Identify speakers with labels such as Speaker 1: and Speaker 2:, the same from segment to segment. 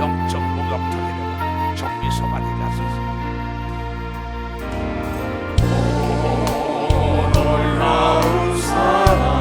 Speaker 1: 영적 목욕탕이 되고 정비소가 되게 하소서.
Speaker 2: 놀라운 사랑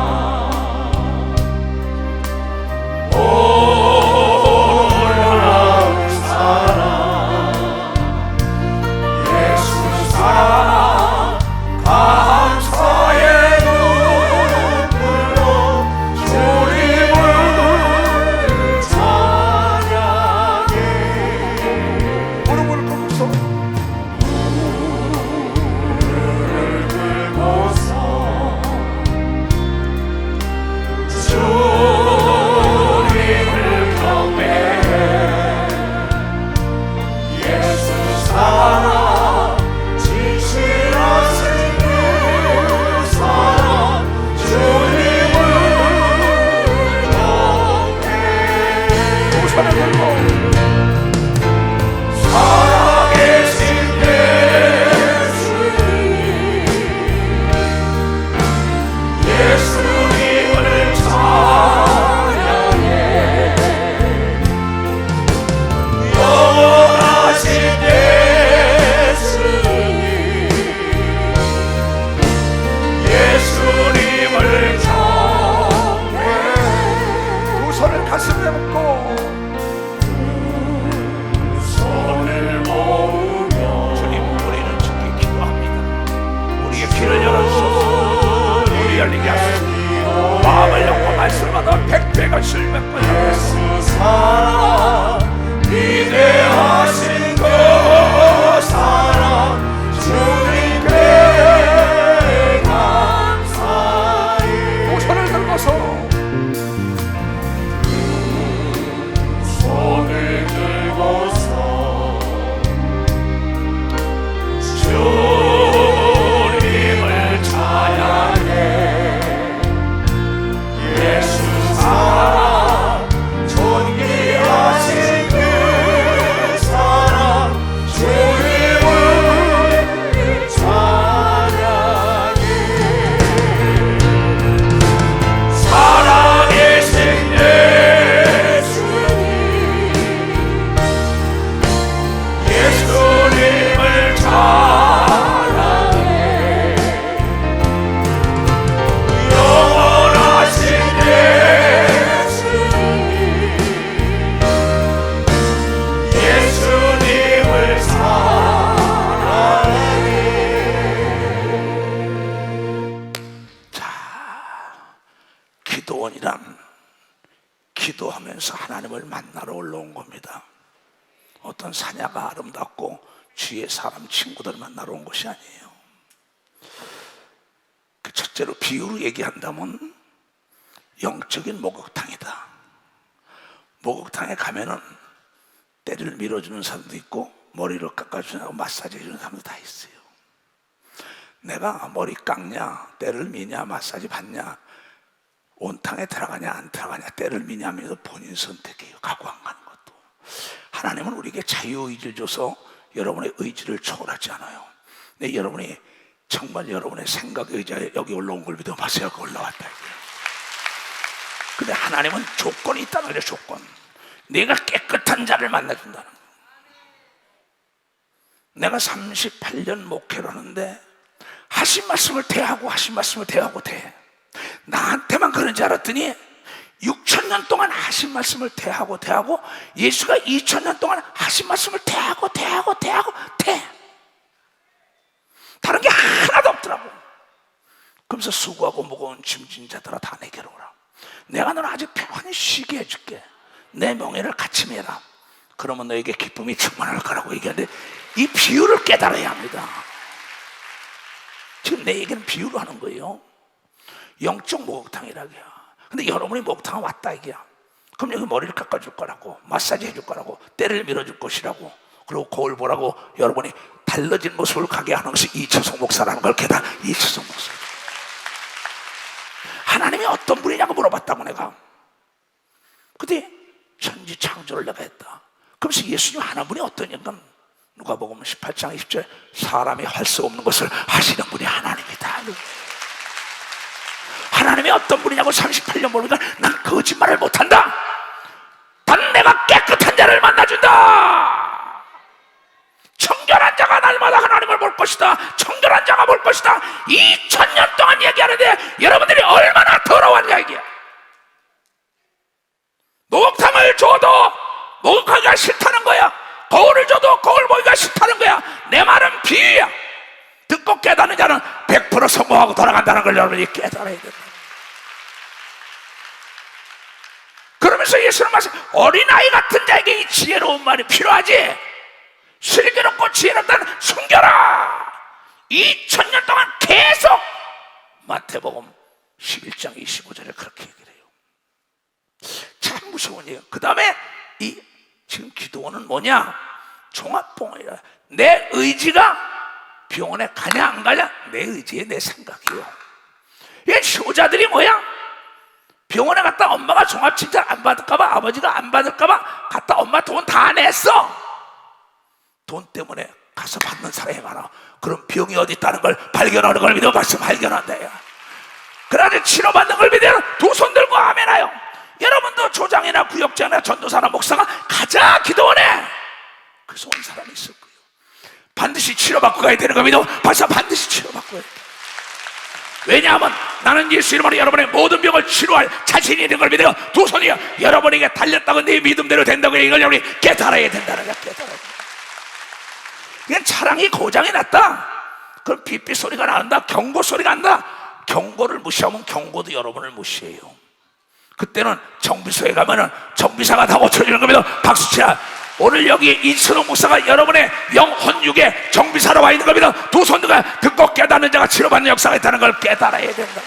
Speaker 1: 기도하면서 하나님을 만나러 올라온 겁니다. 어떤 사냐가 아름답고 주위의 사람 친구들 만나러 온 것이 아니에요. 첫째로 비유로 얘기한다면 영적인 목욕탕이다. 목욕탕에 가면은 때를 밀어주는 사람도 있고 머리를 깎아주는 사람, 마사지 해주는 사람도 다 있어요. 내가 머리 깎냐, 때를 미냐, 마사지 받냐, 온탕에 들어가냐 안 들어가냐, 때를 미냐 하면서 본인 선택이에요. 가고 안 가는 것도. 하나님은 우리에게 자유의지를 줘서 여러분의 의지를 초월하지 않아요. 근데 여러분이 정말 여러분의 생각 의지에 여기 올라온 걸 믿어 마세요. 여기 올라왔다 이거예요. 근데 하나님은 조건이 있다는 거예요. 조건. 내가 깨끗한 자를 만나준다는 거예요. 내가 38년 목회를 하는데 하신 말씀을 대하고 하신 말씀을 대하고 대. 나한테만 그런 줄 알았더니 6,000년 동안 하신 말씀을 대하고 예수가 2,000년 동안 하신 말씀을 대하고 대. 다른 게 하나도 없더라고. 그러면서 수고하고 무거운 짐진 자들아 다 내게로 오라. 내가 너를 아주 편히 쉬게 해줄게. 내 명예를 같이 매라. 그러면 너에게 기쁨이 충만할 거라고 얘기하는데 이 비유를 깨달아야 합니다. 지금 내 얘기는 비유로 하는 거예요. 영적 목욕탕이라고요. 근데 여러분이 목욕탕에 왔다 이게야. 그럼 여기 머리를 깎아줄 거라고, 마사지 해줄 거라고, 때를 밀어줄 것이라고, 그리고 거울 보라고 여러분이 달라진 모습을 가게 하는 것이 이철성 목사라는 걸 깨달아. 이철성 목사. 하나님이 어떤 분이냐고 물어봤다고 내가. 근데 천지 창조를 내가 했다. 그러면서 예수님 하나분이 어떠냐니까 누가복음 18장 20절 사람이 할 수 없는 것을 하시는 분이 하나님이다. 하나님이 어떤 분이냐고 38년 모르니까 난 거짓말을 못한다. 단 내가 깨끗한 자를 만나준다. 것이다. 청결한 자가 볼 것이다. 2000년 동안 얘기하는데 여러분들이 얼마나 더러웠냐 이게. 목욕탕을 줘도 목욕하기가 싫다는 거야. 거울을 줘도 거울 보기가 싫다는 거야. 내 말은 비유야. 듣고 깨닫는 자는 100% 성공하고 돌아간다는 걸 여러분이 깨달아야 된다. 그러면서 예수는 말씀, 어린아이 같은 자에게 이 지혜로운 말이 필요하지. 슬기롭고 지혜롭다는 숨겨라. 2000년 동안 계속 마태복음 11장 25절에 그렇게 얘기를 해요. 참 무서운 얘기예요. 그 다음에 이 지금 기도원은 뭐냐? 종합봉헌이라. 내 의지가 병원에 가냐 안 가냐? 내 의지에 내 생각이요. 이 효자들이 뭐야? 병원에 갔다 엄마가 종합진찰 안 받을까봐, 아버지가 안 받을까봐 갔다 엄마 돈 다 냈어. 돈 때문에 가서 받는 사람이 많아. 그럼 병이 어디 있다는 걸 발견하는 걸 믿어. 벌써 발견한다. 그래가지고 치료받는 걸 믿어. 두 손 들고 아멘하여. 여러분도 조장이나 구역장이나 전도사나 목사가 가자 기도원에. 그래서 온 사람이 있을 거예요. 반드시 치료받고 가야 되는 거 믿어. 벌써 반드시 치료받고 가야 돼. 왜냐하면 나는 예수 이름으로 여러분의 모든 병을 치료할 자신이 있는 걸 믿어요. 두 손이요. 여러분에게 달렸다고 네 믿음대로 된다고 이걸 여러분이 깨달아야 된다는 거야. 깨달아야 돼. 그냥 차량이 고장이 났다. 그럼 삐삐 소리가 난다. 경고 소리가 난다. 경고를 무시하면 경고도 여러분을 무시해요. 그때는 정비소에 가면은 정비사가 다 고쳐주는 겁니다. 박수치라. 오늘 여기 이순호 목사가 여러분의 영혼육에 정비사로 와 있는 겁니다. 두 손들과 듣고 깨닫는 자가 치료받는 역사가 있다는 걸 깨달아야 된다.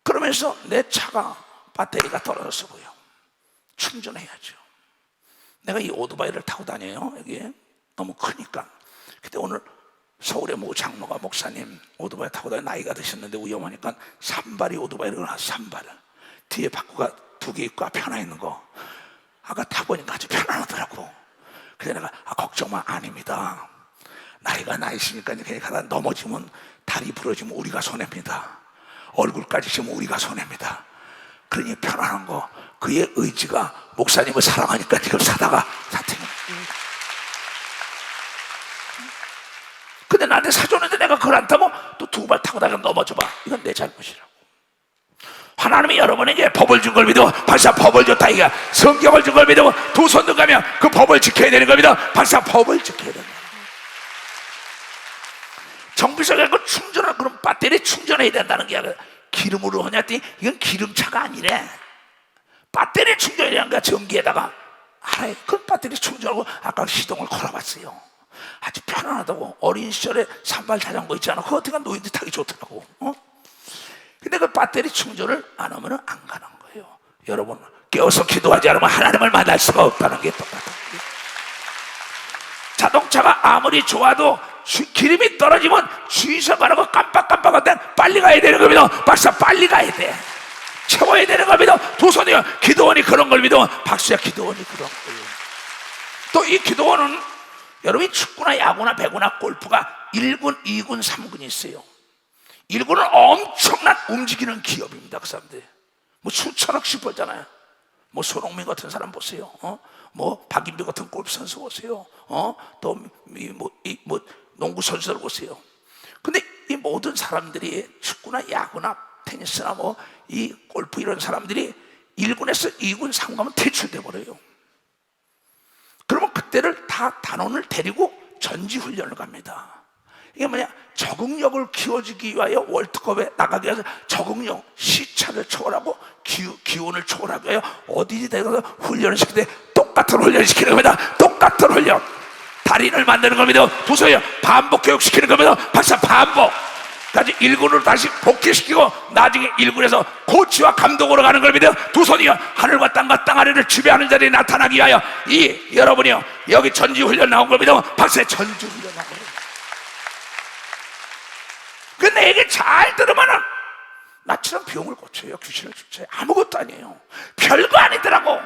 Speaker 1: 그러면서 내 차가 배터리가 떨어져서 보여. 충전해야죠. 내가 이 오토바이를 타고 다녀요. 여기에 너무 크니까. 근데 오늘 서울의 모 장로가 목사님 오토바이 타고 다니 나이가 드셨는데 위험하니까 산발이 오토바이를 놨어. 산발을 뒤에 바퀴가 2개 있고 앞에 하나 있는 거. 아까 타보니까 아주 편안하더라고. 그래서 내가 걱정 마. 아닙니다. 나이가 나이시니까 이렇게 가다 넘어지면 다리 부러지면 우리가 손해입니다. 얼굴까지 지면 우리가 손해입니다. 그러니 편안한 거. 그의 의지가 목사님을 사랑하니까 지금 사다가 사택. 근데 나한테 사줬는데 내가 그걸 안 타고 또 2발 타고 다가 넘어져봐. 이건 내 잘못이라고. 하나님이 여러분에게 법을 준 걸 믿어. 발사 법을 줬다 이게. 성경을 준 걸 믿어. 두 손 들가면 그 법을 지켜야 되는 걸 믿어. 발사 법을 지켜야 된다. 정비소에 그 충전을 그럼 배터리 충전해야 된다는 게 아니라 기름으로 하냐 했더니 이건 기름차가 아니래. 배터리 충전이라는 거야. 전기에다가. 하나의 그 배터리 충전하고 아까 시동을 걸어봤어요. 아주 편안하다고. 어린 시절에 산발 자전거 있잖아. 그거 어떻게 노인들 타기 좋더라고. 근데 그 배터리 충전을 안 하면 안 가는 거예요. 여러분 깨어서 기도하지 않으면 하나님을 만날 수가 없다는 게 똑같아요. 자동차가 아무리 좋아도 기름이 떨어지면 주의서 가는 거 깜빡깜빡할 땐 빨리 가야 되는 겁니다. 박사 빨리 가야 돼. 채워야 되는 겁니다. 두 손이요. 기도원이 그런 걸 믿으면 박수야. 기도원이 그런 거예요. 또 이 기도원은 여러분이 축구나 야구나 배구나 골프가 1군, 2군, 3군이 있어요. 1군은 엄청난 움직이는 기업입니다. 그 사람들 뭐 수천억씩 벌잖아요. 뭐 손흥민 같은 사람 보세요. 뭐 박인비 같은 골프 선수 보세요. 또 뭐 농구 선수들 보세요. 근데 이 모든 사람들이 축구나 야구나 테니스나 뭐 이 골프 이런 사람들이 1군에서 2군, 3군 가면 퇴출돼 버려요. 그러면 그때를 다 단원을 데리고 전지훈련을 갑니다. 이게 뭐냐? 적응력을 키워주기 위하여 월드컵에 나가기 위해서 적응력, 시차를 초월하고 기온을 초월하기 위하여 어디지 내가서 훈련을 시키되 똑같은 훈련을 시키는 겁니다. 똑같은 훈련. 달인을 만드는 겁니다. 도서요. 반복 교육시키는 겁니다. 박사 반복. 다시 1군으로 다시 복귀시키고 나중에 1군에서 코치와 감독으로 가는 걸 믿어. 두 손이요. 하늘과 땅과 땅 아래를 지배하는 자리에 나타나기 위하여 이 여러분이요. 여기 전지훈련 나온 걸 믿어. 박사의 전지훈련 나온 거예요. 근데 내 얘기 잘 들으면은 나처럼 병을 고쳐요. 귀신을 쫓아요. 아무것도 아니에요. 별거 아니더라고.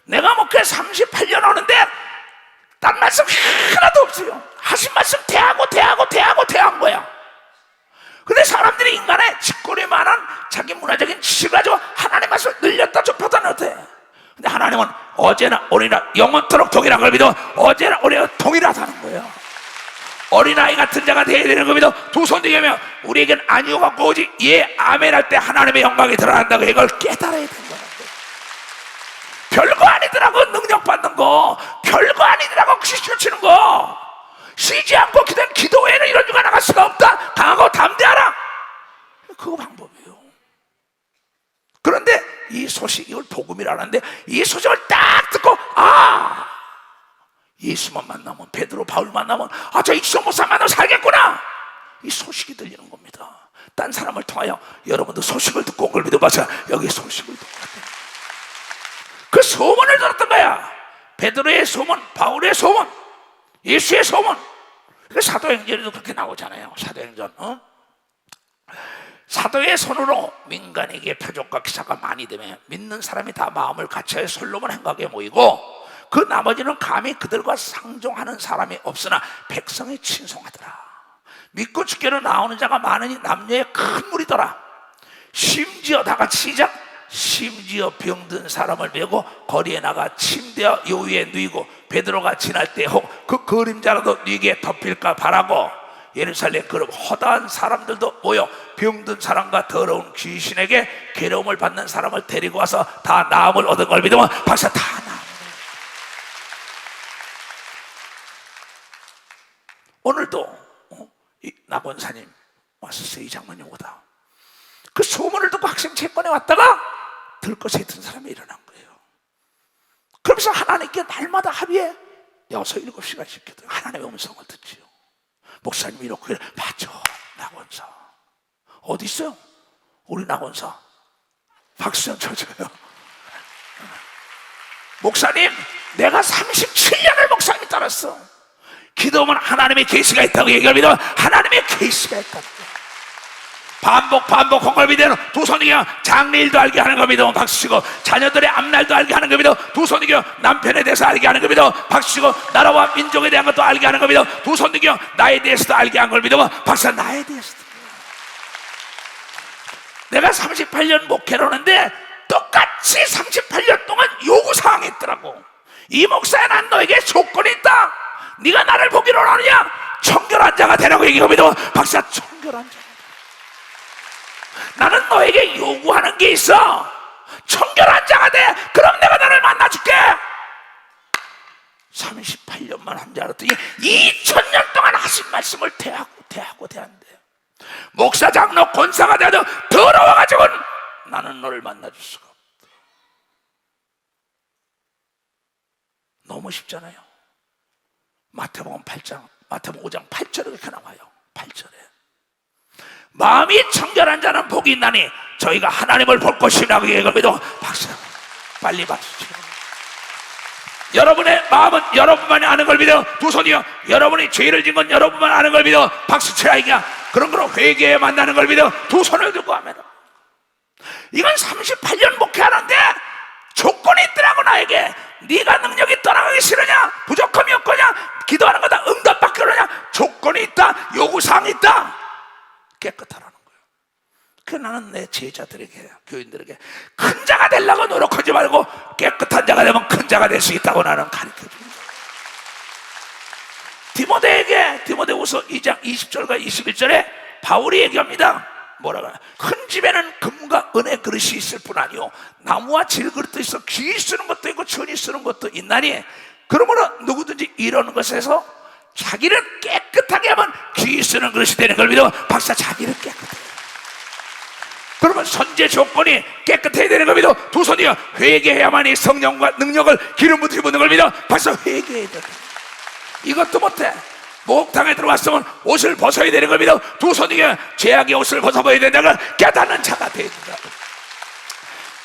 Speaker 1: 내가 목회 38년 오는데 딴 말씀 하나도 없어요. 하신 말씀 대하고 거야. 근데 사람들이 인간의 짓거리 많은 자기 문화적인 지식을 가지고 하나님 말씀을 늘렸다 좁혔다 넣대. 근데 하나님은 어제나 오늘이나 영원토록 동일한 걸 믿으면 어제나 오늘이나 동일하다는 거예요. 어린아이 같은 자가 되어야 되는 걸 믿어 두 손 들게 하면 우리에겐 아니오 갖고 오지 예 아멘 할 때 하나님의 영광이 드러난다고 이걸 깨달아야 되는 거예요. 별거 아니더라고. 능력 받는 거 별거 아니더라고. 퀴즈 치는 거 쉬지 않고 기도 외에는 이런 주가 나갈 수가 없다. 강하고 담대하라. 그거 방법이에요. 그런데 이 소식, 이걸 복음이라는데 이 소식을 딱 듣고 예수만 만나면, 베드로 바울 만나면 저 이시영 목사 만나면 살겠구나, 이 소식이 들리는 겁니다. 딴 사람을 통하여 여러분도 소식을 듣고 온 걸 믿어봐서 여기 소식을 듣고 왔다. 그 소문을 들었던 거야. 베드로의 소문, 바울의 소문, 예수의 소문. 그 사도행전에도 그렇게 나오잖아요. 사도행전 사도의 손으로 민간에게 표적과 기사가 많이 되면 믿는 사람이 다 마음을 같이하여 솔로몬 행각에 모이고 그 나머지는 감히 그들과 상종하는 사람이 없으나 백성이 친송하더라. 믿고 주께로 나오는 자가 많으니 남녀의 큰 무리더라. 심지어 다 같이 시작. 심지어 병든 사람을 메고 거리에 나가 침대와 요 위에 누이고 베드로가 지날 때 혹 그 그림자라도 네게 덮일까 바라고 예루살렘 그룹 허다한 사람들도 모여 병든 사람과 더러운 귀신에게 괴로움을 받는 사람을 데리고 와서 다 나음을 얻은 걸 믿으면 박사 다 나음. 오늘도 이 나권사님 왔었어요. 이 장로님 오다 그 소문을 듣고 학생 채권에 왔다가 들것에 든 사람이 일어난 거예요. 그러면서 하나님께 날마다 하루에 6, 7시간 시켜도 하나님의 음성을 듣지요. 목사님이 이렇게 맞죠. 나권사 어디 있어요? 우리 나권사 박수 좀 쳐줘요. 목사님 내가 37년을 목사님 따랐어. 기도하면 하나님의 계시가 있다고 얘기를 믿으면 하나님의 계시가 있다고. 반복 한 걸 믿으면 두 손이 그냥 장래일도 알게 하는 걸 믿으면 박수치고 자녀들의 앞날도 알게 하는 걸 믿으면 두 손이 그냥 남편에 대해서 알게 하는 걸 믿으면 박수치고 나라와 민족에 대한 것도 알게 하는 걸 믿으면 두 손이 그냥 나에 대해서도 알게 하는 걸 믿으면 박수. 나에 대해서도 내가 38년 목회를 하는데 똑같이 38년 동안 요구사항이 있더라고. 이 목사야 난 너에게 조건이 있다. 네가 나를 보기로 하느냐? 청결한 자가 되라고 얘기하면 박사 청결한 자. 나는 너에게 요구하는 게 있어. 청결한 자가 돼. 그럼 내가 너를 만나줄게. 38년만 한 줄 알았더니 2000년 동안 하신 말씀을 대한대. 목사, 장로, 권사가 되어도 더러워가지고는 나는 너를 만나줄 수가 없다. 너무 쉽잖아요. 마태복음 5장 8절에 그렇게 나와요. 8절에 마음이 청결한 자는 복이 있나니 저희가 하나님을 볼 것이라고 얘기를 믿어. 박수. 빨리 박수 치고. 여러분의 마음은 여러분만이 아는 걸 믿어. 두 손이요. 여러분이 죄를 지은 건 여러분만 아는 걸 믿어. 박수 치라 이게. 그런 거로 회개에 만나는 걸 믿어. 두 손을 들고 하면 이건 38년 목회하는데 조건이 있더라고. 나에게 네가 능력이 떠나가기 싫으냐, 부족함이 없거냐, 기도하는 거다 응답받기 그러냐, 조건이 있다, 요구사항이 있다. 깨끗하라는 거예요. 그 나는 내 제자들에게, 교인들에게 큰 자가 되려고 노력하지 말고 깨끗한 자가 되면 큰 자가 될 수 있다고 나는 가르쳐줍니다. 디모데후서 2장 20절과 21절에 바울이 얘기합니다. 뭐라고 하나? 큰 집에는 금과 은의 그릇이 있을 뿐 아니요 나무와 질그릇도 있어 귀 쓰는 것도 있고 천이 쓰는 것도 있나니 그러므로 누구든지 이러는 것에서 자기를 깨끗하게 하면 귀 쓰는 그릇이 되는 걸 믿어. 박사 자기를 깨끗해. 그러면 선제 조건이 깨끗해야 되는 걸 믿어. 두 손이요. 회개해야만이 성령과 능력을 기름 부으시 묻는 걸 믿어. 박사 회개해야 된다. 이것도 못해. 목욕탕에 들어왔으면 옷을 벗어야 되는 걸 믿어. 두 손이요. 죄악의 옷을 벗어버려야 된다는 걸 깨닫는 자가 되어야 된다.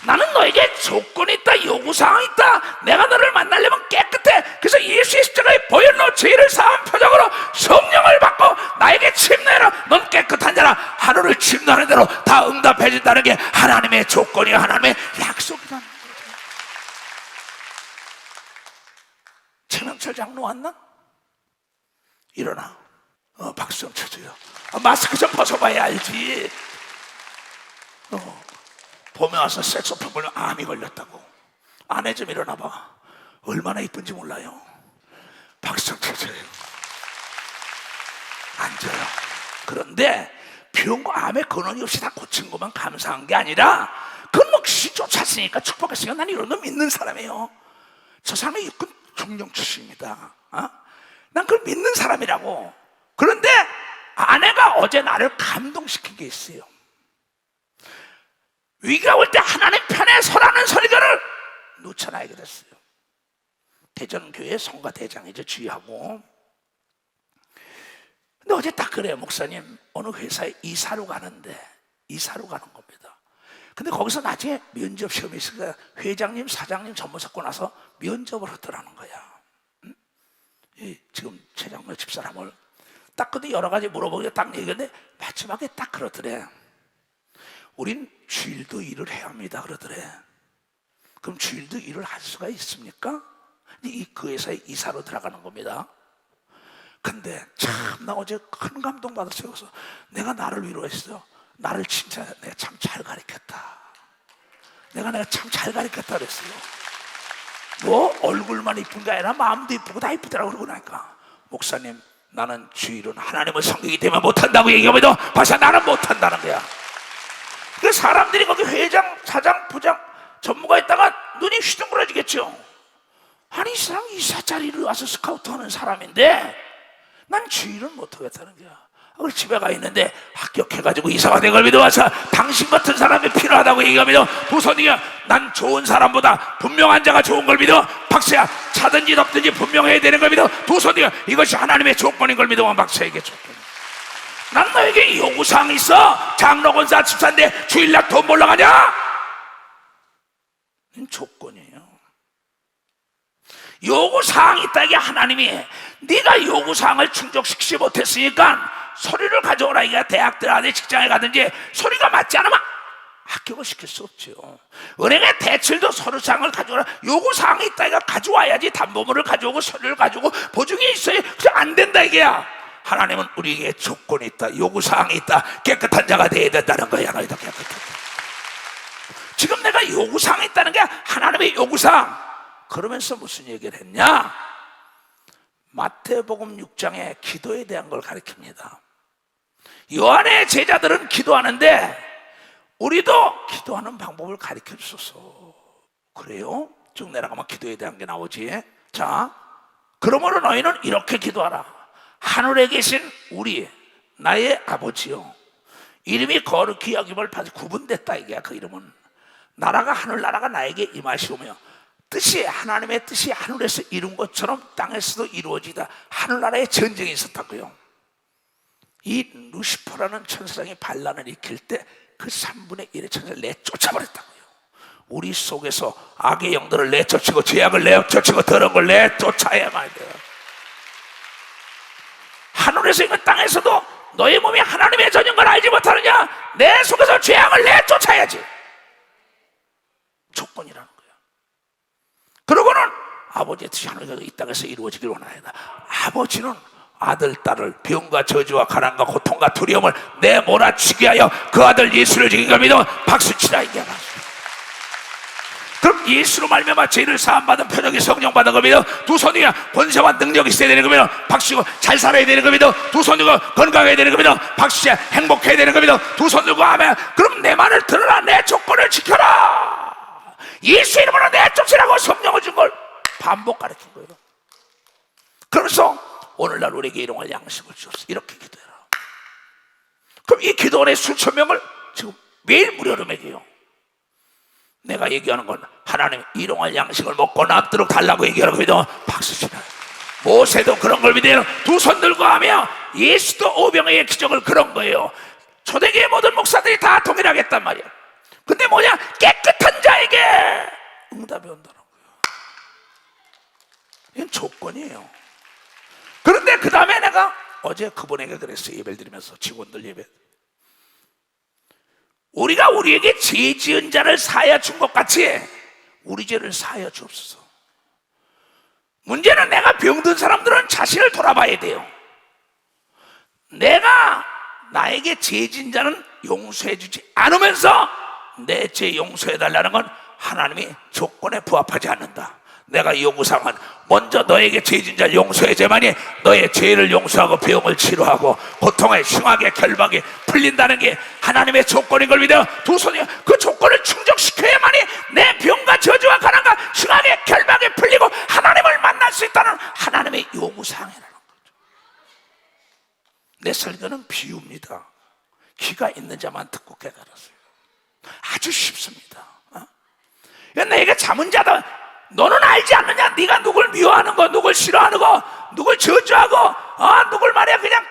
Speaker 1: 나는 너에게 조건이 있다, 요구사항이 있다. 내가 너를 만나려면 깨끗해. 그래서 예수의 십자가에 보혈로 죄를 사한 표적으로 성령을 받고 나에게 침노해라. 넌 깨끗한 자라. 하루를 침노하는 대로 다 응답해 준다는 게 하나님의 조건이야, 하나님의 약속이라는 거죠. 최명철 장로 왔나? 일어나. 박수 좀 쳐줘요. 마스크 좀 벗어봐야 알지. 봄에 와서 색소폰 불면 암이 걸렸다고. 아내 좀 일어나봐. 얼마나 이쁜지 몰라요. 박수 쳐줘요. 앉아요. 그런데 병과 암의 근원이 없이 다 고친 것만 감사한 게 아니라 그건 뭐 귀신 쫓았으니까 축복했으니까 난 이런 거 믿는 사람이에요. 저 사람이 육군 총령 출신입니다. 난 그걸 믿는 사람이라고. 그런데 아내가 어제 나를 감동시킨 게 있어요. 위기가 올 때 하나님 편에 서라는 소리들을 놓쳐놔야 됐어요. 대전교회 성가대장이죠, 주의하고. 근데 어제 딱 그래요. 목사님, 어느 회사에 이사로 가는데, 이사로 가는 겁니다. 근데 거기서 나중에 면접 시험이 있으니까 회장님, 사장님 전부 받고 나서 면접을 하더라는 거야. 지금 최장로 집사람을 딱 근데 여러 가지 물어보고 딱 얘기했는데 마지막에 딱 그러더래. 우린 주일도 일을 해야 합니다. 그러더래. 그럼 주일도 일을 할 수가 있습니까? 그 회사에 이사로 들어가는 겁니다. 근데 참 나 어제 큰 감동 받았어요. 그래서 내가 나를 위로했어요. 나를 칭찬해. 내가 참 잘 가르쳤다. 내가 참 잘 가르쳤다 그랬어요. 뭐 얼굴만 이쁜 게 아니라 마음도 이쁘고 다 이쁘더라고. 그러고 나니까 목사님, 나는 주일은 하나님을 섬기기 때문에 못한다고 얘기하면 벌써 나는 못한다는 거야. 그 사람들이 거기 회장, 사장, 부장, 전무가 있다가 눈이 휘둥그러지겠죠. 아니 이 사람 이사 자리를 와서 스카우트하는 사람인데 난 주일은 못하겠다는 거야. 그걸 집에 가 있는데 합격해가지고 이사가 된 걸 믿어와서 당신 같은 사람이 필요하다고 얘기하면 도선이가 난 좋은 사람보다 분명한 자가 좋은 걸 믿어. 박사야, 차든지 덥든지 분명해야 되는 걸 믿어. 도선이가 이것이 하나님의 조건인 걸 믿어. 박사에게 조건. 난 너에게 요구사항이 있어. 장로권사 집사인데 주일날 돈 벌러 가냐? 조건이에요. 요구사항이 있다. 이게 하나님이 네가 요구사항을 충족시키지 못했으니까 서류를 가져오라. 이게 대학 들어가든지 직장에 가든지 서류가 맞지 않으면 합격을 시킬 수 없죠. 은행의 대출도 서류사항을 가져오라. 요구사항이 있다. 이거 가져와야지. 담보물을 가져오고 서류를 가져오고 보증이 있어야. 그냥 안 된다 이게야. 하나님은 우리에게 조건이 있다. 요구사항이 있다. 깨끗한 자가 되어야 된다는 거야. 너희도 깨끗한. 지금 내가 요구사항이 있다는 게 하나님의 요구사항. 그러면서 무슨 얘기를 했냐? 마태복음 6장에 기도에 대한 걸 가르칩니다. 요한의 제자들은 기도하는데 우리도 기도하는 방법을 가르쳐 주소서. 그래요? 쭉 내려가면 기도에 대한 게 나오지. 자, 그러므로 너희는 이렇게 기도하라. 하늘에 계신 우리 나의 아버지요, 이름이 거룩히 여김을 받아. 구분됐다 이게야. 그 이름은 나라가 하늘나라가 나에게 임하시오며 뜻이, 하나님의 뜻이 하늘에서 이룬 것처럼 땅에서도 이루어지다. 하늘나라에 전쟁이 있었다고요. 이 루시퍼라는 천사장이 반란을 일으킬 때 그 3분의 1의 천사를 내쫓아버렸다고요. 우리 속에서 악의 영들을 내쫓고 죄악을 내쫓고 더러운 걸 내쫓아야만 돼요. 하늘에서 있는 땅에서도 너의 몸이 하나님의 전인 걸 알지 못하느냐? 내 속에서 죄악을 내쫓아야지. 조건이라는 거예요. 그러고는 아버지의 뜻이 하늘에서 이 땅에서 이루어지길 원하다. 아버지는 아들, 딸을 병과 저주와 가난과 고통과 두려움을 내몰아치게 하여 그 아들 예수를 죽인 걸 믿으면 박수치라 이게 말이야. 그럼 예수로 말미암아 죄를 사함받은 표적이 성령받은 걸 믿어. 두 손 위에 권세와 능력이 있어야 되는 거 믿어. 박수치고 잘 살아야 되는 거 믿어. 두 손 들고 건강해야 되는 거 믿어. 박수치고 행복해야 되는 거 믿어. 두 손 들고 하면 그럼 내 말을 들으라. 내 조건을 지켜라. 예수 이름으로 내쫓으라고 성령을 준 걸 반복 가르친 거예요. 그러면서 오늘날 우리에게 일용할 양식을 주옵소서. 이렇게 기도해라. 그럼 이 기도원의 수천 명을 지금 매일 무료로 먹여요. 내가 얘기하는 건 하나님 일용할 양식을 먹고 남도록 달라고 얘기하라고 믿어. 박수치라. 모세도 그런 걸 믿어요. 두 손 들고 하며 예수도 오병이의 기적을 그런 거예요. 초대교회 모든 목사들이 다 동일하게 했단 말이야. 근데 뭐냐? 깨끗한 자에게 응답이 온다는 거예요. 이건 조건이에요. 그런데 그 다음에 내가 어제 그분에게 그랬어요. 예배를 드리면서 직원들 예배. 우리가 우리에게 죄 지은 자를 사하여 준 것 같이 우리 죄를 사하여 주옵소서. 문제는 내가 병든 사람들은 자신을 돌아봐야 돼요. 내가 나에게 죄 지은 자는 용서해 주지 않으면서 내 죄 용서해 달라는 건 하나님이 조건에 부합하지 않는다. 내가 요구사항은 먼저 너에게 죄진 자를 용서해야지만이 너의 죄를 용서하고 병을 치료하고 고통의 흉하게 결박이 풀린다는 게 하나님의 조건인 걸 믿어. 두 손이 그 조건을 충족시켜야만이 내 병과 저주와 가난과 흉하게 결박이 풀리고 하나님을 만날 수 있다는 하나님의 요구사항이라는 거죠. 내 설교는 비유입니다. 귀가 있는 자만 듣고 깨달았어요. 아주 쉽습니다. 내가 잠은 자다. 너는 알지 않느냐? 네가 누굴 미워하는 거, 누굴 싫어하는 거, 누굴 저주하고 누굴 말이야 그냥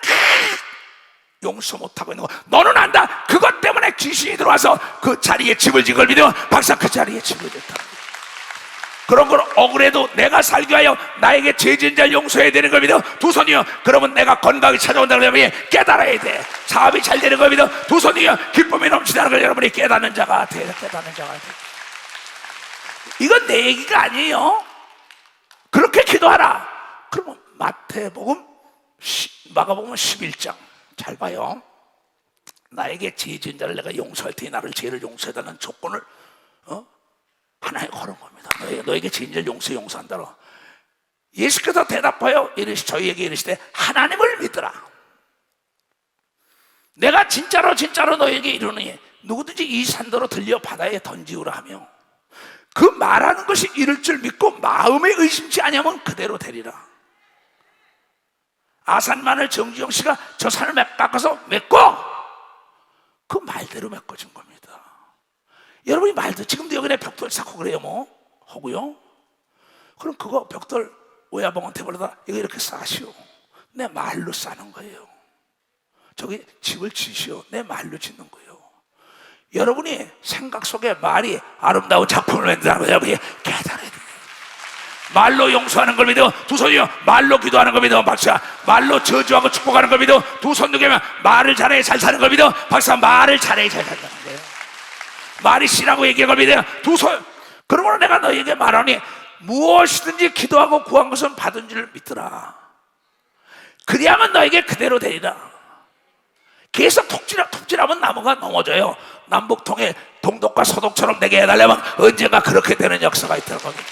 Speaker 1: 용서 못하고 있는 거 너는 안다. 그것 때문에 귀신이 들어와서 그 자리에 집을 지은 걸 믿으면 박사 그 자리에 집을 짓다. 그런 걸 억울해도 내가 살기 위하여 나에게 죄진 자를 용서해야 되는 걸 믿어. 두 손이요. 그러면 내가 건강이 찾아온다는 걸 여러분이 깨달아야 돼. 사업이 잘 되는 걸 믿어. 두 손이요. 기쁨이 넘치다는 걸 여러분이 깨닫는 자가 돼. 깨닫는 자가 돼. 이건 내 얘기가 아니에요. 그렇게 기도하라. 그러면 마태복음 마가복음 11장 잘 봐요. 나에게 죄 지은 자를 내가 용서할 테니 나를 죄를 용서해달라는 조건을 하나에 걸은 겁니다. 너에게 죄 지은 자를 용서한다로. 예수께서 대답하여 저희에게 이르시되 하나님을 믿으라. 내가 진짜로 너에게 이르노니 누구든지 이 산더러 들려 바다에 던지우라 하며 그 말하는 것이 이를 줄 믿고 마음에 의심치 아니하면 그대로 되리라. 아산마늘 정주영 씨가 저 산을 깎아서 맺고 그 말대로 메꿔진 겁니다. 여러분이 말도 지금도 여기에 벽돌 쌓고 그래요 뭐 하고요. 그럼 그거 벽돌 오야봉한테 벌려다 이거 이렇게 쌓으시오. 내 말로 쌓는 거예요. 저기 집을 지시오. 내 말로 짓는 거예요. 여러분이 생각 속에 말이 아름다운 작품을 만든다는 여러분이 깨달아야 돼요. 말로 용서하는 걸 믿어. 두 손이요. 말로 기도하는 걸 믿어. 박사. 말로 저주하고 축복하는 걸 믿어. 두 손 두 개면 말을 잘해 잘 사는 걸 믿어. 박사. 말을 잘해 잘 산다는 거예요. 말이 씨라고 얘기한 걸 믿어요. 두 손. 그러므로 내가 너에게 말하니 무엇이든지 기도하고 구한 것은 받은 줄 믿더라. 그리하면 너에게 그대로 되리라. 계속 톱질하면 나무가 넘어져요. 남북통일 동독과 서독처럼 되게 해달라면 언젠가 그렇게 되는 역사가 있다는 겁니다.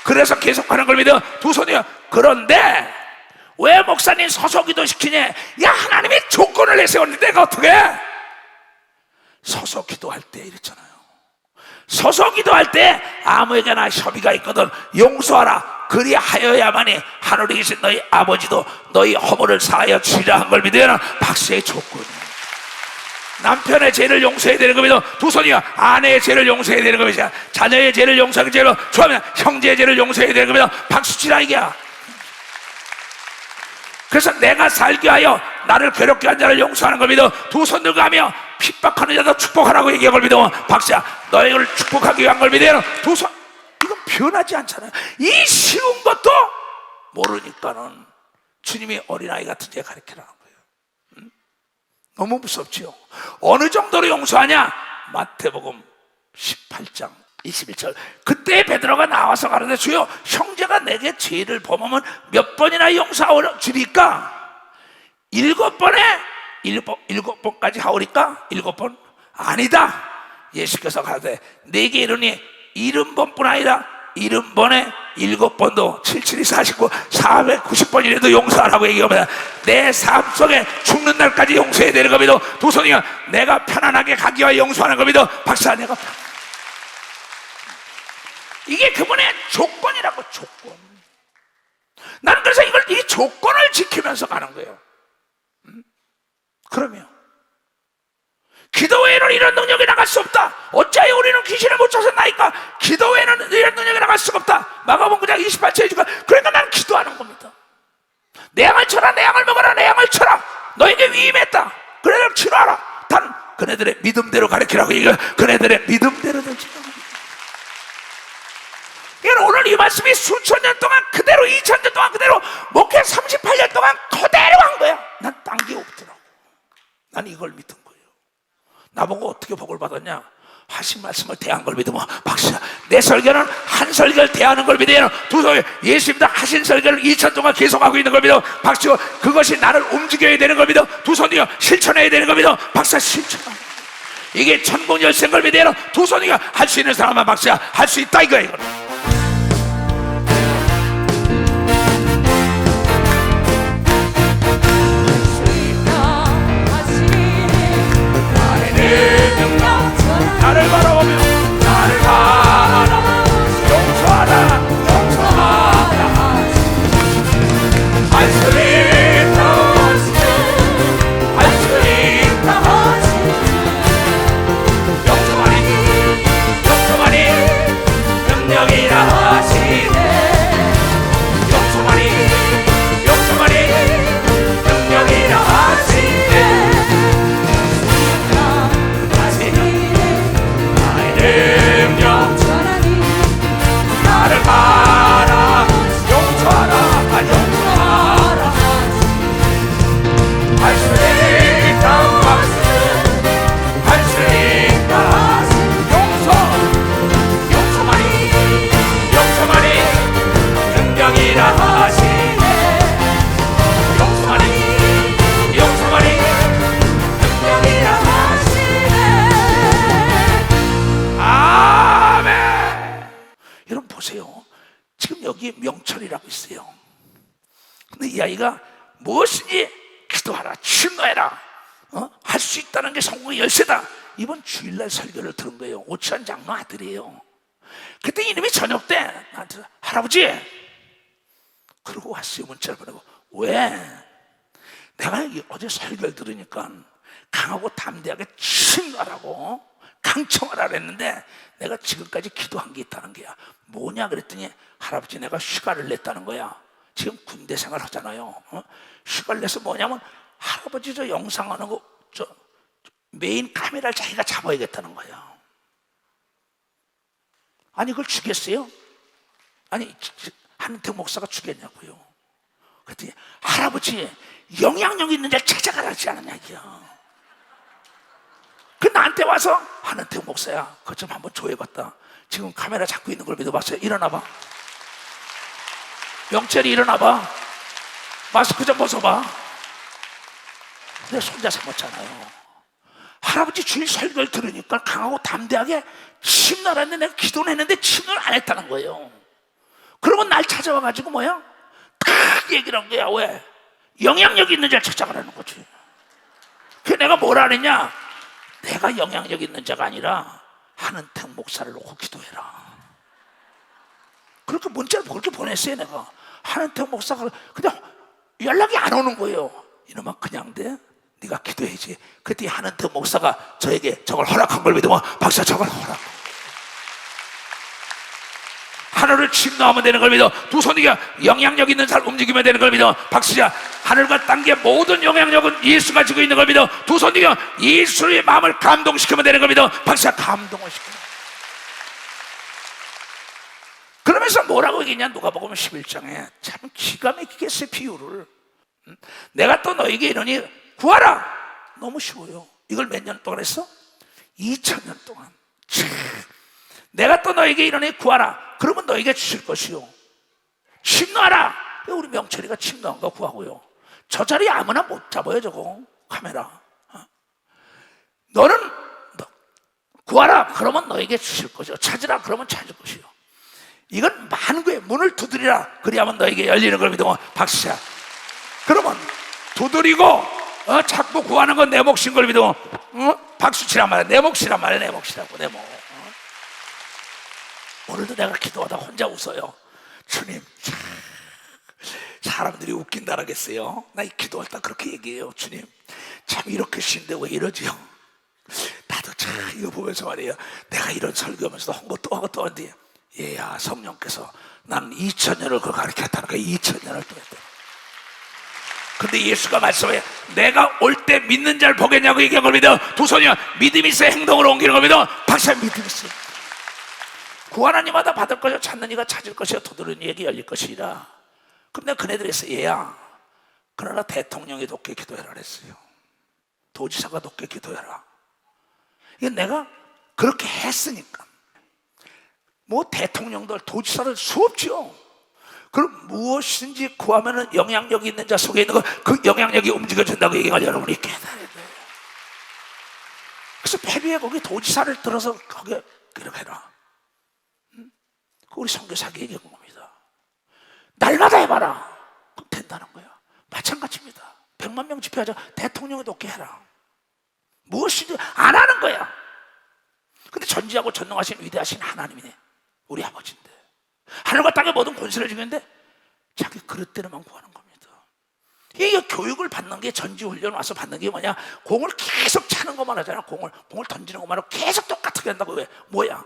Speaker 1: 그래서 계속하는 걸 믿어. 두 손이요. 그런데 왜 목사님 서서 기도시키냐? 야 하나님이 조건을 내세웠는데 내가 어떻게 해? 서서 기도할 때 이랬잖아요. 서서 기도할 때 아무에게나 협의가 있거든 용서하라. 그리하여야만이 하늘에 계신 너희 아버지도 너희 허물을 사하여 주리라 한 걸 믿어야 하는 박수의 조건이에요. 남편의 죄를 용서해야 되는 겁니다. 두 손이요. 아내의 죄를 용서해야 되는 겁니다. 자녀의 죄를 용서하기 죄로 좋아하면 형제의 죄를 용서해야 되는 겁니다. 박수 치라 이게야. 그래서 내가 살게 하여 나를 괴롭게 한 자를 용서하는 겁니다. 두 손 들고 하며 핍박하는 자도 축복하라고 얘기한 걸 믿어. 박수야. 너희를 축복하기 위한 걸 믿어요. 두 손. 이건 변하지 않잖아요. 이 쉬운 것도 모르니까는 주님이 어린아이 같은 제 가르치라는 거예요. 너무 무섭지요. 어느 정도로 용서하냐? 마태복음 18장 21절. 그때 베드로가 나와서 가르쳐 주여 형제가 내게 죄를 범하면 몇 번이나 용서하오 주리까? 7번에 7번까지 하오리까? 7번? 아니다. 예수께서 가르쳐 내게 이르니 70번뿐 아니라 70번에 7번도 77이 49 490번이라도 용서하라고 얘기합니다. 내 삶 속에 죽는 날까지 용서해야 되는 겁니다. 두 손이요. 내가 편안하게 가기 위하여 용서하는 겁니다. 박사 내가 이게 그분의 조건이라고. 조건. 나는 그래서 이 조건을 지키면서 가는 거예요. 그러면 기도 외에는 이런 능력이 나갈 수 없다. 어찌하여 우리는 귀신을 못 쫓아나니까? 기도 외에는 이런 능력이 나갈 수가 없다. 마가복음 9장 28절에 주가. 그러니까 나는 기도하는 겁니다. 내 양을 쳐라. 내 양을 먹어라. 내 양을 쳐라. 너에게 위임했다. 그네들 치료하라. 단 그네들의 믿음대로 가르치라고 얘기해. 그네들의 믿음대로 치료하라. 오늘 이 말씀이 수천 년 동안 그대로 2000년 동안 그대로 목회 38년 동안 그대로 한 거야. 난 딴 게 없더라고. 난 이걸 믿은 거예요. 나보고 어떻게 복을 받았냐? 하신 말씀을 대한 걸 믿으면 박수야. 내 설교는 한 설교를 대하는 걸 믿어요. 두 손. 예수님도 하신 설교를 2000 동안 계속하고 있는 걸 믿어. 박수. 그것이 나를 움직여야 되는 걸 믿어. 두 손이요. 실천해야 되는 걸 믿어. 박수. 실천하는 이게 천국 열쇠인 걸 믿어요. 두 손이가 할 수 있는 사람만 박수야. 할 수 있다 이거야 이거. 나를 바라보며 나를 바라보며 용서하라 용서하라 할 수 있다 할 수 있다 용서하니 능력이라 하시네 용서하니 능력이라 하시네 능력 나를 봐라 용서하라 용서하라 할 수 있다 할 수 있다 용서하니 능력이라 하시네 용서하니 능력이라 하시네. 아멘. 여러분 보세요. 지금 여기 명철이라고 있어요. 근데 이 아이가 무엇이든지 기도하라 침노해라 할 수 있다는 게 성공의 열쇠다. 이번 주일날 설교를 들은 거예요. 오치환 장로 아들이에요. 그때 이놈이 저녁 때 나한테 할아버지 그러고 왔어요. 문자를 보내고 왜? 내가 어제 설교를 들으니까 강하고 담대하게 침노하라고 강청하라 그랬는데 내가 지금까지 기도한 게 있다는 거야. 뭐냐 그랬더니 할아버지 내가 휴가를 냈다는 거야. 지금 군대 생활 하잖아요. 휴가를 내서 뭐냐면 할아버지 저 영상하는 거 저 메인 카메라를 자기가 잡아야겠다는 거야. 아니 그걸 주겠어요? 아니 한태 목사가 주겠냐고요. 그랬더니 할아버지 영향력 있는 데 찾아가라지 않았냐 이야. 그 나한테 와서 한태 목사야 그것 좀 한번 조회봤다. 지금 카메라 잡고 있는 걸 믿어봤어요. 일어나봐. 명철이 일어나봐. 마스크 좀 벗어봐. 내 손자 삼았잖아요. 할아버지 주일 설교를 들으니까 강하고 담대하게 침노를 했는데 내가 기도를 했는데 침노를 안 했다는 거예요. 그러고 날 찾아와가지고 뭐야? 딱 얘기를 한 거야. 왜? 영향력 있는 자를 찾아가라는 거지. 그래서 내가 뭐라 그랬냐? 내가 영향력 있는 자가 아니라 한은택 목사를 놓고 기도해라. 그렇게 문자를 그렇게 보냈어요. 내가 한은택 목사가 근데 연락이 안 오는 거예요. 이놈아 그냥 돼? 네가 기도해야지. 그때 한은택 목사가 저에게 저걸 허락한 걸 믿으면 박사 저걸 허락. 하늘을 침노하면 되는 걸 믿어. 두 손이가 영향력 있는 살 움직이면 되는 걸 믿어. 박수야. 하늘과 땅의 모든 영향력은 예수가 지고 있는 걸 믿어. 두 손이가 예수의 마음을 감동시키면 되는 걸 믿어. 박수야. 감동을 시켜. 그러면서 뭐라고 얘기했냐? 누가복음 11장에 참 기가 막히게 했어요. 비유를. 내가 또 너에게 이러니 구하라. 너무 쉬워요. 이걸 몇 년 동안 했어? 2000년 동안. 내가 또 너에게 이러니 구하라. 그러면 너에게 주실 것이요. 침노하라. 우리 명철이가 침노한 거 구하고요. 저 자리 아무나 못 잡아요. 저거 카메라. 너는 구하라. 그러면 너에게 주실 것이요. 찾으라. 그러면 찾을 것이요. 이건 만구의 문을 두드리라. 그리하면 너에게 열리는 걸 믿으면 박수야. 그러면 두드리고 자꾸 구하는 건 내 몫인 걸 믿으면 박수 치란 말이야. 내 몫이란 말이야. 내 몫이라고. 내 몫. 오늘도 내가 기도하다 혼자 웃어요. 주님 사람들이 웃긴다 그러겠어요. 나 기도할 때 그렇게 얘기해요. 주님 참 이렇게 쉬운데 왜 이러지요? 나도 참 이거 보면서 말이에요. 내가 이런 설교하면서도 홍보 또 하고 또 하는데 얘야 성령께서 나는 2000년을 그걸 가르쳤다는 거야. 2000년을 또 했다. 근데 예수가 말씀해 내가 올 때 믿는 자를 보겠냐고 얘기한 걸 믿어. 두 손이야 믿음이 있어 행동으로 옮기는 걸 믿어. 박사 믿음이 있어. 구하는 이마다 받을 것이요 찾는 이가 찾을 것이요 두드리는 이에게 열릴 것이라. 그럼 내가 그네들이 했어. 얘야 그러나 대통령이 높게 기도해라 그랬어요. 도지사가 높게 기도해라. 이건 내가 그렇게 했으니까 뭐 대통령들 도지사들 수없죠. 그럼 무엇인지 구하면은 영향력이 있는 자 속에 있는 거 그 영향력이 움직여준다고 얘기할 여러분이 깨달아야 돼요. 그래서 폐비에 거기 도지사를 들어서 거기 이렇게 해라. 그 우리 선교사가 얘기한 겁니다. 날마다 해봐라. 그럼 된다는 거야. 마찬가지입니다. 100만 명 집회하자. 대통령이 높게 해라. 무엇이든 안 하는 거야. 근데 전지하고 전능하신 위대하신 하나님이네. 우리 아버지인데 하늘과 땅의 모든 권세를 주는데 자기 그릇대로만 구하는 겁니다. 이게 교육을 받는 게, 전지훈련 와서 받는 게 뭐냐, 공을 계속 차는 것만 하잖아. 공을 던지는 것만 하고 계속 똑같게 한다고. 왜? 뭐야?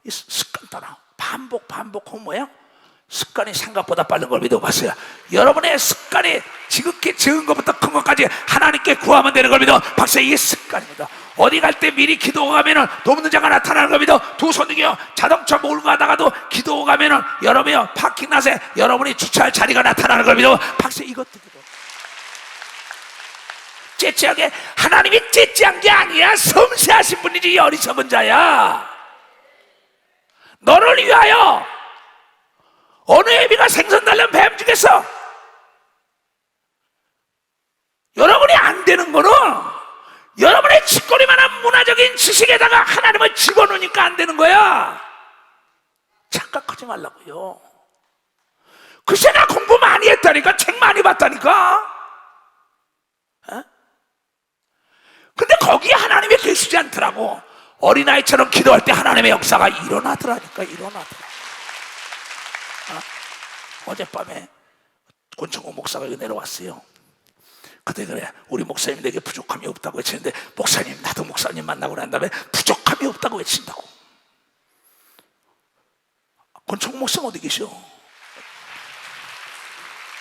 Speaker 1: 이 습관 따라 반복 그건 뭐야? 습관이 생각보다 빠른 걸 믿어봤어요. 여러분의 습관이 지극히 적은 것부터 큰 것까지 하나님께 구하면 되는 걸 믿어. 박사, 이게 습관입니다. 어디 갈 때 미리 기도하고 가면은 돕는 자가 나타나는 걸 믿어. 두 손이요. 자동차 몰고 가다가도 기도하고 가면은 여러분이요, 파킹낫에 여러분이 주차할 자리가 나타나는 걸 믿어. 박사, 이것도 믿어. 째째하게, 하나님이 째째한 게 아니야. 섬세하신 분이지 어리석은 자야. 너를 위하여 어느 애비가 생선 달면 뱀 주겠어. 여러분이 안 되는 거는 여러분의 짓거리만한 문화적인 지식에다가 하나님을 집어넣으니까 안 되는 거야. 착각하지 말라고요. 글쎄, 나 공부 많이 했다니까. 책 많이 봤다니까. 근데 거기에 하나님이 계시지 않더라고. 어린아이처럼 기도할 때 하나님의 역사가 일어나더라니까. 어젯밤에 권총호 목사가 여기 내려왔어요. 그래, 우리 목사님 내게 부족함이 없다고 외치는데, 목사님, 나도 목사님 만나고 난 다음에 부족함이 없다고 외친다고. 권총호 목사 어디 계셔?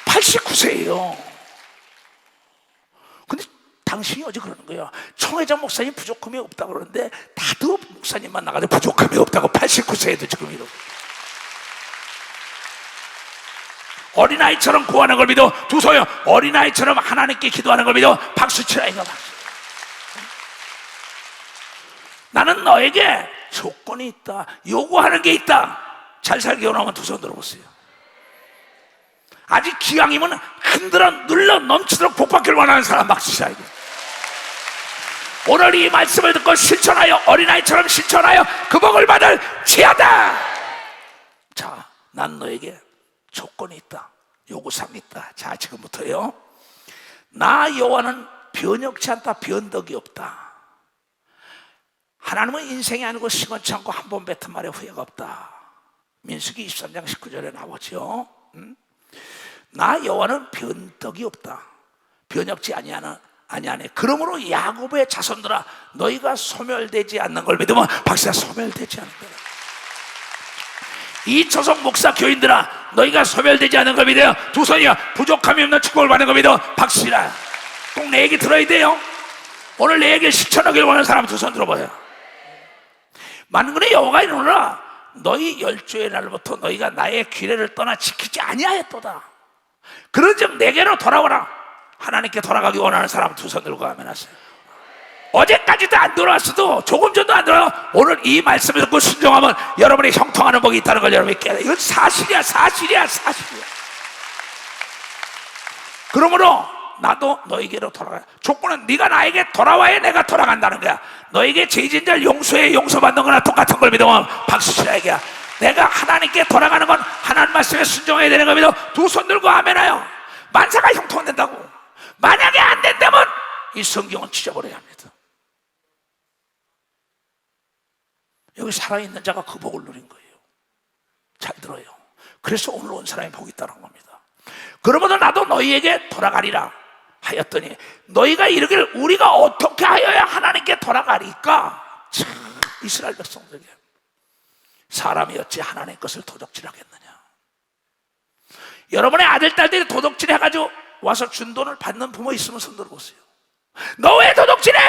Speaker 1: 89세예요. 근데 당신이 어제 그러는 거예요. 총회장 목사님 부족함이 없다고 그러는데 나도 목사님 만나가지고 부족함이 없다고. 89세에도 지금 이러고. 어린아이처럼 구하는 걸 믿어. 두 손이요. 어린아이처럼 하나님께 기도하는 걸 믿어. 박수 치라 이거. 나는 너에게 조건이 있다. 요구하는 게 있다. 잘 살기 원하면 두 손 들어보세요. 아직 기왕이면 흔들어 눌러 넘치도록 복받기를 원하는 사람 박수 치라 이거. 오늘 이 말씀을 듣고 실천하여, 어린아이처럼 실천하여 그 복을 받을 지어다. 자, 난 너에게 조건이 있다. 요구사항이 있다. 자, 지금부터요. 나 여호와는 변혁치 않다. 변덕이 없다. 하나님은 인생이 아니고 시건치 않고 한 번 뱉은 말에 후회가 없다. 민수기 23장 19절에 나오죠. 나 여호와는 변덕이 없다. 변혁지 아니하네. 그러므로 야곱의 자손들아, 너희가 소멸되지 않는 걸 믿으면, 박사, 소멸되지 않는 거야. 이 초성 목사 교인들아, 너희가 소멸되지 않는 걸 믿어요. 두 손이요. 부족함이 없는 축복을 받는 걸 믿어. 박수라. 꼭 내 얘기 들어야 돼요. 오늘 내 얘기를 실천하길 원하는 사람 두 손 들어봐요. 만군의 여호와가 이르노라, 너희 열조의 날부터 너희가 나의 규례를 떠나 지키지 아니하였도다. 그런즉 내게로 돌아오라. 하나님께 돌아가기 원하는 사람 두 손 들고 하면 하세요. 어제까지도 안 돌아왔어도, 조금 전도 안 돌아와, 오늘 이 말씀을 듣고 순종하면 여러분이 형통하는 복이 있다는 걸 여러분이 깨달아요. 이건 사실이야. 그러므로 나도 너에게로 돌아가. 조건은 네가 나에게 돌아와야 내가 돌아간다는 거야. 너에게 죄진 자를 용서해 용서받는 거나 똑같은 걸 믿으면 박수 치라 이거야. 내가 하나님께 돌아가는 건 하나님 말씀에 순종해야 되는 걸 믿어. 두 손 들고 아멘하여. 만사가 형통된다고. 만약에 안 된다면 이 성경은 찢어버려야 합니다. 여기 살아있는 자가 그 복을 누린 거예요. 잘 들어요. 그래서 오늘 온 사람이 복이 있다는 겁니다. 그러므로 나도 너희에게 돌아가리라 하였더니, 너희가 이르기를 우리가 어떻게 하여야 하나님께 돌아가리까? 참, 이스라엘 백성들에게 사람이 어찌 하나님의 것을 도둑질하겠느냐. 여러분의 아들 딸들이 도둑질 해가지고 와서 준 돈을 받는 부모 있으면 손 들어보세요. 너 왜 도둑질해?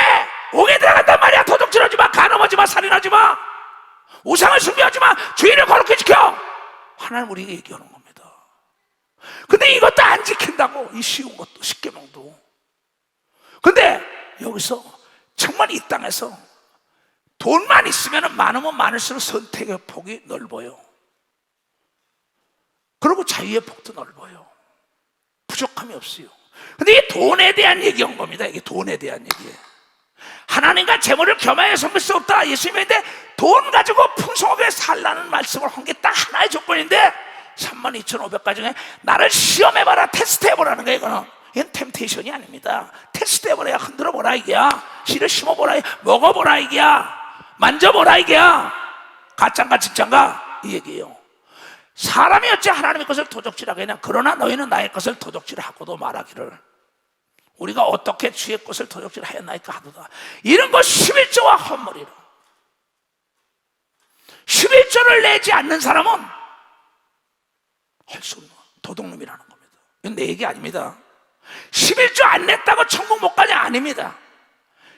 Speaker 1: 옥에 들어간단 말이야. 도둑질하지 마, 간음하지 마, 살인하지 마, 우상을 숭배하지 마, 주의를 거룩히 지켜. 하나님 우리에게 얘기하는 겁니다. 근데 이것도 안 지킨다고. 이 쉬운 것도, 십계명도. 근데 여기서 정말 이 땅에서 돈만 있으면 많으면 많을수록 선택의 폭이 넓어요. 그리고 자유의 폭도 넓어요. 부족함이 없어요. 근데 이게 돈에 대한 얘기인 겁니다. 이게 돈에 대한 얘기예요. 하나님과 너희가 재물을 겸하여 섬길 수 없다. 예수님인데 돈 가지고 풍성하게 살라는 말씀을 한 게 딱 하나의 조건인데 32,500가지 중에 나를 시험해봐라, 테스트해보라는 거예요. 이건 템테이션이 아닙니다. 테스트해보라, 흔들어보라 이게야. 씨를 심어보라, 먹어보라 이게야. 만져보라 이게야. 가짠가 진짠가 이 얘기예요. 사람이 어찌 하나님의 것을 도적질하겠냐. 그러나 너희는 나의 것을 도적질하고도 말하기를 우리가 어떻게 주의 것을 도적질하였나이까 하도다. 이런 것 11조와 헛머리로. 11조를 내지 않는 사람은 할 수 없는 도둑놈이라는 겁니다. 이건 내 얘기 아닙니다. 11조 안 냈다고 천국 못 가냐? 아닙니다.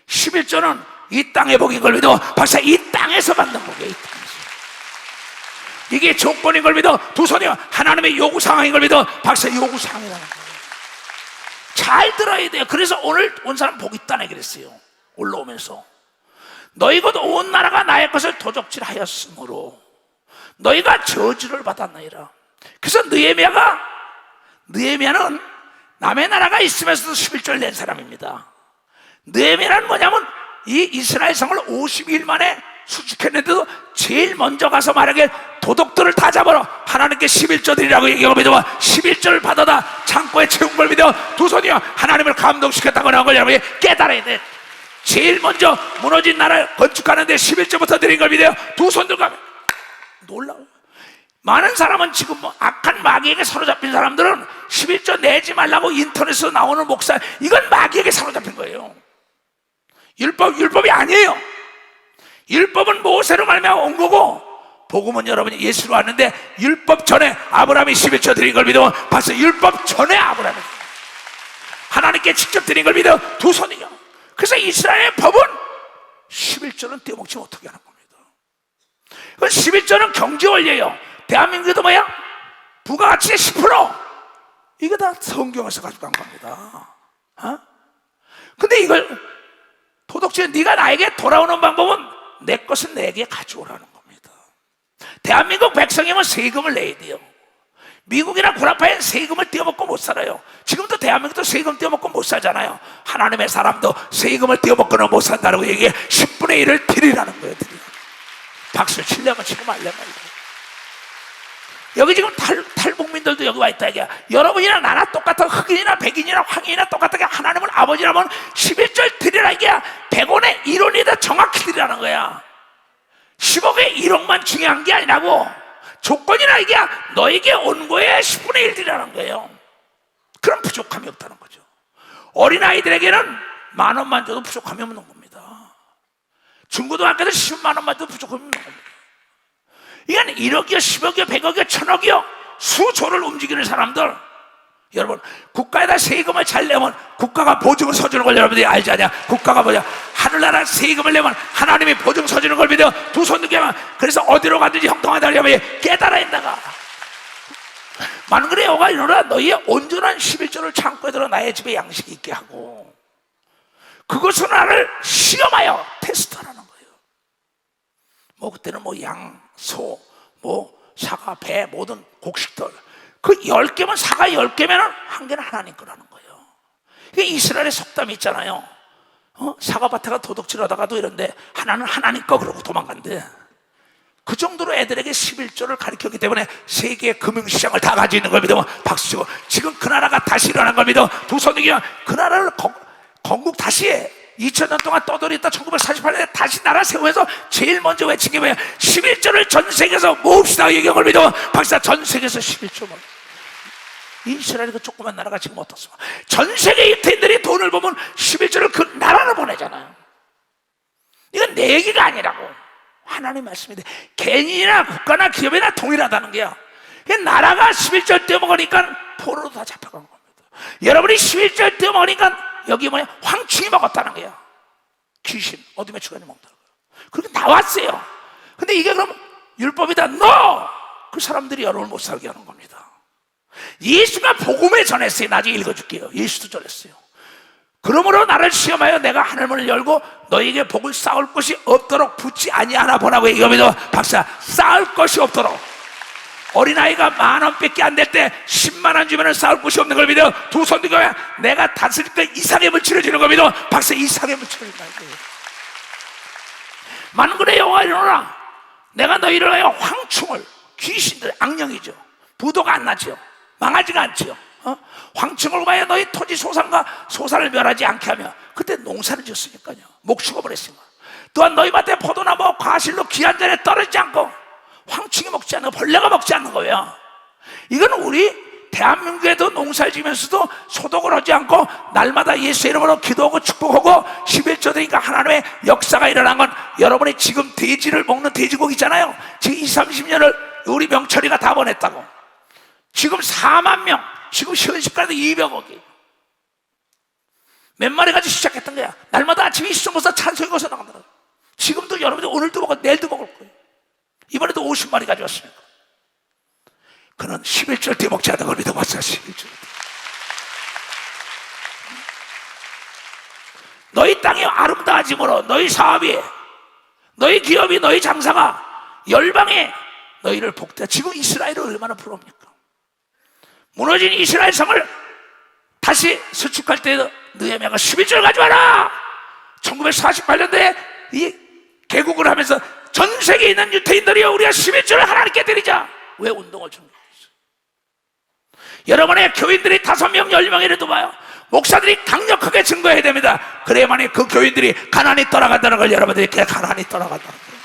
Speaker 1: 11조는 이 땅의 복인 걸 믿어. 박사, 이 땅에서 받는 복이에요. 이 땅에서. 이게 조건인 걸 믿어. 두 손이 하나님의 요구 상황인 걸 믿어. 박사, 요구 상황이라는 거예요. 잘 들어야 돼요. 그래서 오늘 온 사람 복 있다네 그랬어요. 올라오면서 너희 곧 온 나라가 나의 것을 도적질하였으므로 너희가 저주를 받았나이라. 그래서 느헤미야는 남의 나라가 있으면서도 11조를 낸 사람입니다. 느헤미야는 뭐냐면 이 이스라엘 성을 50일 만에 수축했는데도 제일 먼저 가서 말하길 도둑들을 다 잡아라. 하나님께 11조 드리라고 얘기하고 믿어봐. 11조를 받아다 창고에 채운 걸 믿어. 두 손이요 하나님을 감동시켰다고 나온 걸 여러분이 깨달아야 돼. 제일 먼저 무너진 나라를 건축하는데 11조부터 드린 걸 믿어요. 두 손 들고 가면 놀라워요. 많은 사람은 지금 뭐 악한 마귀에게 사로잡힌 사람들은 11조 내지 말라고 인터넷에서 나오는 목사, 이건 마귀에게 사로잡힌 거예요. 율법이 아니에요. 율법은 모세로 말미암아 온 거고 복음은 여러분이 예수로 왔는데 율법 전에 아브라함이 11조 드린 걸 믿어. 봤어요. 율법 전에 아브라함이 하나님께 직접 드린 걸 믿어. 두 손이요. 그래서 이스라엘의 법은 11조는 떼먹지 못하게 하는 겁니다. 11조는 경제 원리예요. 대한민국도 뭐야? 부가가치의 10%. 이게 다 성경에서 가져간 겁니다. 근데 이걸 도덕질, 네가 나에게 돌아오는 방법은 내 것은 내게 가져오라는 겁니다. 대한민국 백성이면 세금을 내야 돼요. 미국이나 구라파엔 세금을 떼어먹고 못 살아요. 지금도 대한민국도 세금 떼어먹고 못 살잖아요. 하나님의 사람도 세금을 떼어먹고는 못 산다고 얘기해. 10분의 1을 드리라는 거예요. 박수 치려면 치고 말려면 여기 지금 탈북민들도 여기 와 있다 이게. 여러분이나 나나 똑같아. 흑인이나 백인이나 황인이나 똑같게 하나님은 아버지라면 11절 드리라 이게 100원의 1원이다 정확히 드리라는 거야. 10억의 1억만 중요한 게 아니라고. 조건이나 이게 너에게 온 거에 10분의 1 드리라는 거예요. 그럼 부족함이 없다는 거죠. 어린아이들에게는 10,000원만 줘도 부족함이 없는 겁니다. 중고등학교들 10만 원만 줘도 부족함이 없는 겁니다. 이건 1억이요 10억이요 100억이요 1000억이요 수조를 움직이는 사람들, 여러분 국가에다 세금을 잘 내면 국가가 보증을 서주는 걸 여러분들이 알지 않냐? 국가가 뭐냐? 하늘나라 세금을 내면 하나님이 보증 서주는 걸 믿어. 두 손 들게만. 그래서 어디로 가든지 형통하다 하려면 깨달아 있다가 많은 그래 여가 이러라. 너희의 온전한 11조를 창고에 들어 나의 집에 양식이 있게 하고 그것은 나를 시험하여 테스트하라는 거예요. 뭐 그때는 뭐 양, 소, 뭐 사과, 배, 모든 곡식들 그 10개면 사과 10개면 한 개는 하나님 거라는 거예요. 이게 이스라엘의 속담이 있잖아요. 사과밭에가 도둑질하다가도 이런데 하나는 하나님 거 그러고 도망간대. 그 정도로 애들에게 11조를 가르쳤기 때문에 세계의 금융시장을 다 가지고 있는 걸 믿으면 박수치고 지금 그 나라가 다시 일어난 걸 믿어. 두 손이면 그 나라를 건국 다시 해. 2000년 동안 떠돌이했다 1948년에 다시 나라 세우면서 제일 먼저 외친 게 뭐야? 11조를 전 세계에서 모읍시다 얘기한 걸 믿어. 박사 전 세계에서 11조만. 이스라엘 그 조그만 나라가 지금 어떻습니까? 전 세계 유태인들이 돈을 보면 11조를 그 나라로 보내잖아요. 이건 내 얘기가 아니라고. 하나님 말씀인데 개인이나 국가나 기업이나 동일하다는 게요. 나라가 11조 떼어먹으니까 포로로 다 잡혀간 겁니다. 여러분이 11조 떼어먹으니까 여기 뭐냐? 황충이 먹었다는 거야. 귀신, 어둠의 주관이 먹다는 거야. 그렇게 나왔어요. 근데 이게 그럼 율법이다? No! 그 사람들이 여러분을 못 살게 하는 겁니다. 예수가 복음에 전했어요. 나중에 읽어줄게요. 예수도 전했어요. 그러므로 나를 시험하여 내가 하늘문을 열고 너에게 복을 쌓을 것이 없도록 붙지 아니하나 보라고 얘기하면서 박사 쌓을 것이 없도록. 어린아이가 10,000원밖에 안 될 때 10만 원 주면 쌓을 곳이 없는 걸 믿어. 두 손 들고 내가 다스릴 때 이상의 물질을 주는 걸 믿어. 박사 이상의 물질을 주는 거예요. 만군의 여호와 일어나라. 내가 너희를 하여 황충을, 귀신들, 악령이죠, 부도가 안 나죠, 망하지가 않죠. 황충을 하여 너희 토지 소산과 소산을 멸하지 않게 하며, 그때 농사를 지었으니까요, 목 죽어버렸으니까. 또한 너희 밭에 포도나무 과실로 귀한 자리에 떨어지지 않고, 황충이 먹지 않는, 벌레가 먹지 않는 거예요. 이건 우리 대한민국에도 농사를 지면서도 소독을 하지 않고 날마다 예수의 이름으로 기도하고 축복하고 11조 되니까 하나님의 역사가 일어난 건, 여러분이 지금 돼지를 먹는 돼지고기 있잖아요. 지금 20, 30년을 우리 명철이가 다 보냈다고. 지금 4만 명, 지금 현실까지 200억이 몇 마리 가지고 시작했던 거야. 날마다 아침에 이수정거서 찬송이 거서 나간다. 지금도 여러분들 오늘도 먹고 내일도 먹을 거예요. 이번에도 50마리 가져왔으니까. 그는 11절 때 먹지 않는 걸 믿어봤어요. 11절. 너희 땅이 아름다워짐으로 너희 사업이, 너희 기업이, 너희 장사가 열방에 너희를 복대. 지금 이스라엘을 얼마나 부러웁니까? 무너진 이스라엘 성을 다시 수축할 때 느헤미야가 11절 가져와라. 1948년도에 이 개국을 하면서 전 세계에 있는 유태인들이여, 우리가 11절을 하나님께 드리자. 왜 운동을 준비했어? 여러분의 교인들이 5명, 10명이라도 봐요. 목사들이 강력하게 증거해야 됩니다. 그래야만이 그 교인들이 가나안이 떠나간다는 걸, 여러분들이 가나안이 떠나간다는 거예요.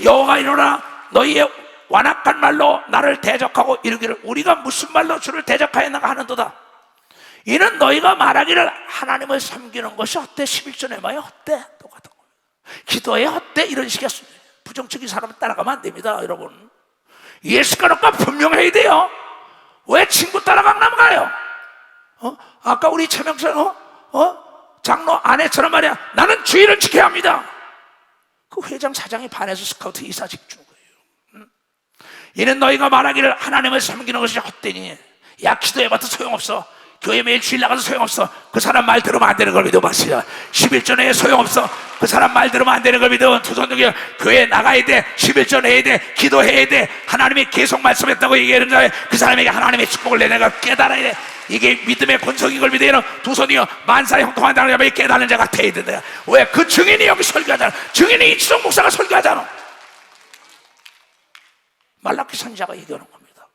Speaker 1: 여호와가 일어나 너희의 완악한 말로 나를 대적하고 이르기를, 우리가 무슨 말로 주를 대적하였는가 하는도다. 이는 너희가 말하기를 하나님을 섬기는 것이 헛되, 11절에 뭐예요? 헛되, 똑같은 거예요. 기도에 헛되, 이런 식이었습니다. 부정적인 사람을 따라가면 안 됩니다, 여러분. 예수가 너가 분명해야 돼요. 왜 친구 따라가면 가요? 아까 우리 최명선 장로 아내처럼 말이야, 나는 주의를 지켜야 합니다. 그 회장 사장이 반해서 스카우트 이사직 준 거예요. 이는 너희가 말하기를 하나님을 섬기는 것이 헛되니, 야 기도해봐도 소용없어. 교회 매일 주일 나가서 소용없어. 그 사람 말 들으면 안 되는 걸 믿어봤어요. 11전 에 소용없어. 그 사람 말 들으면 안 되는 걸 믿으면 두 손 들고 교회 나가야 돼. 11전 해야 돼. 기도해야 돼. 하나님이 계속 말씀했다고 얘기하는 자에 그 사람에게 하나님의 축복을 내가 깨달아야 돼. 이게 믿음의 권속인 걸 믿어야 두 손이요 만사 형통한다는 자가 깨달은 자가 돼야 된다. 왜? 그 증인이 여기 설교하잖아. 증인이 이치성 목사가 설교하잖아. 말라기 선지자가 얘기하는 겁니다.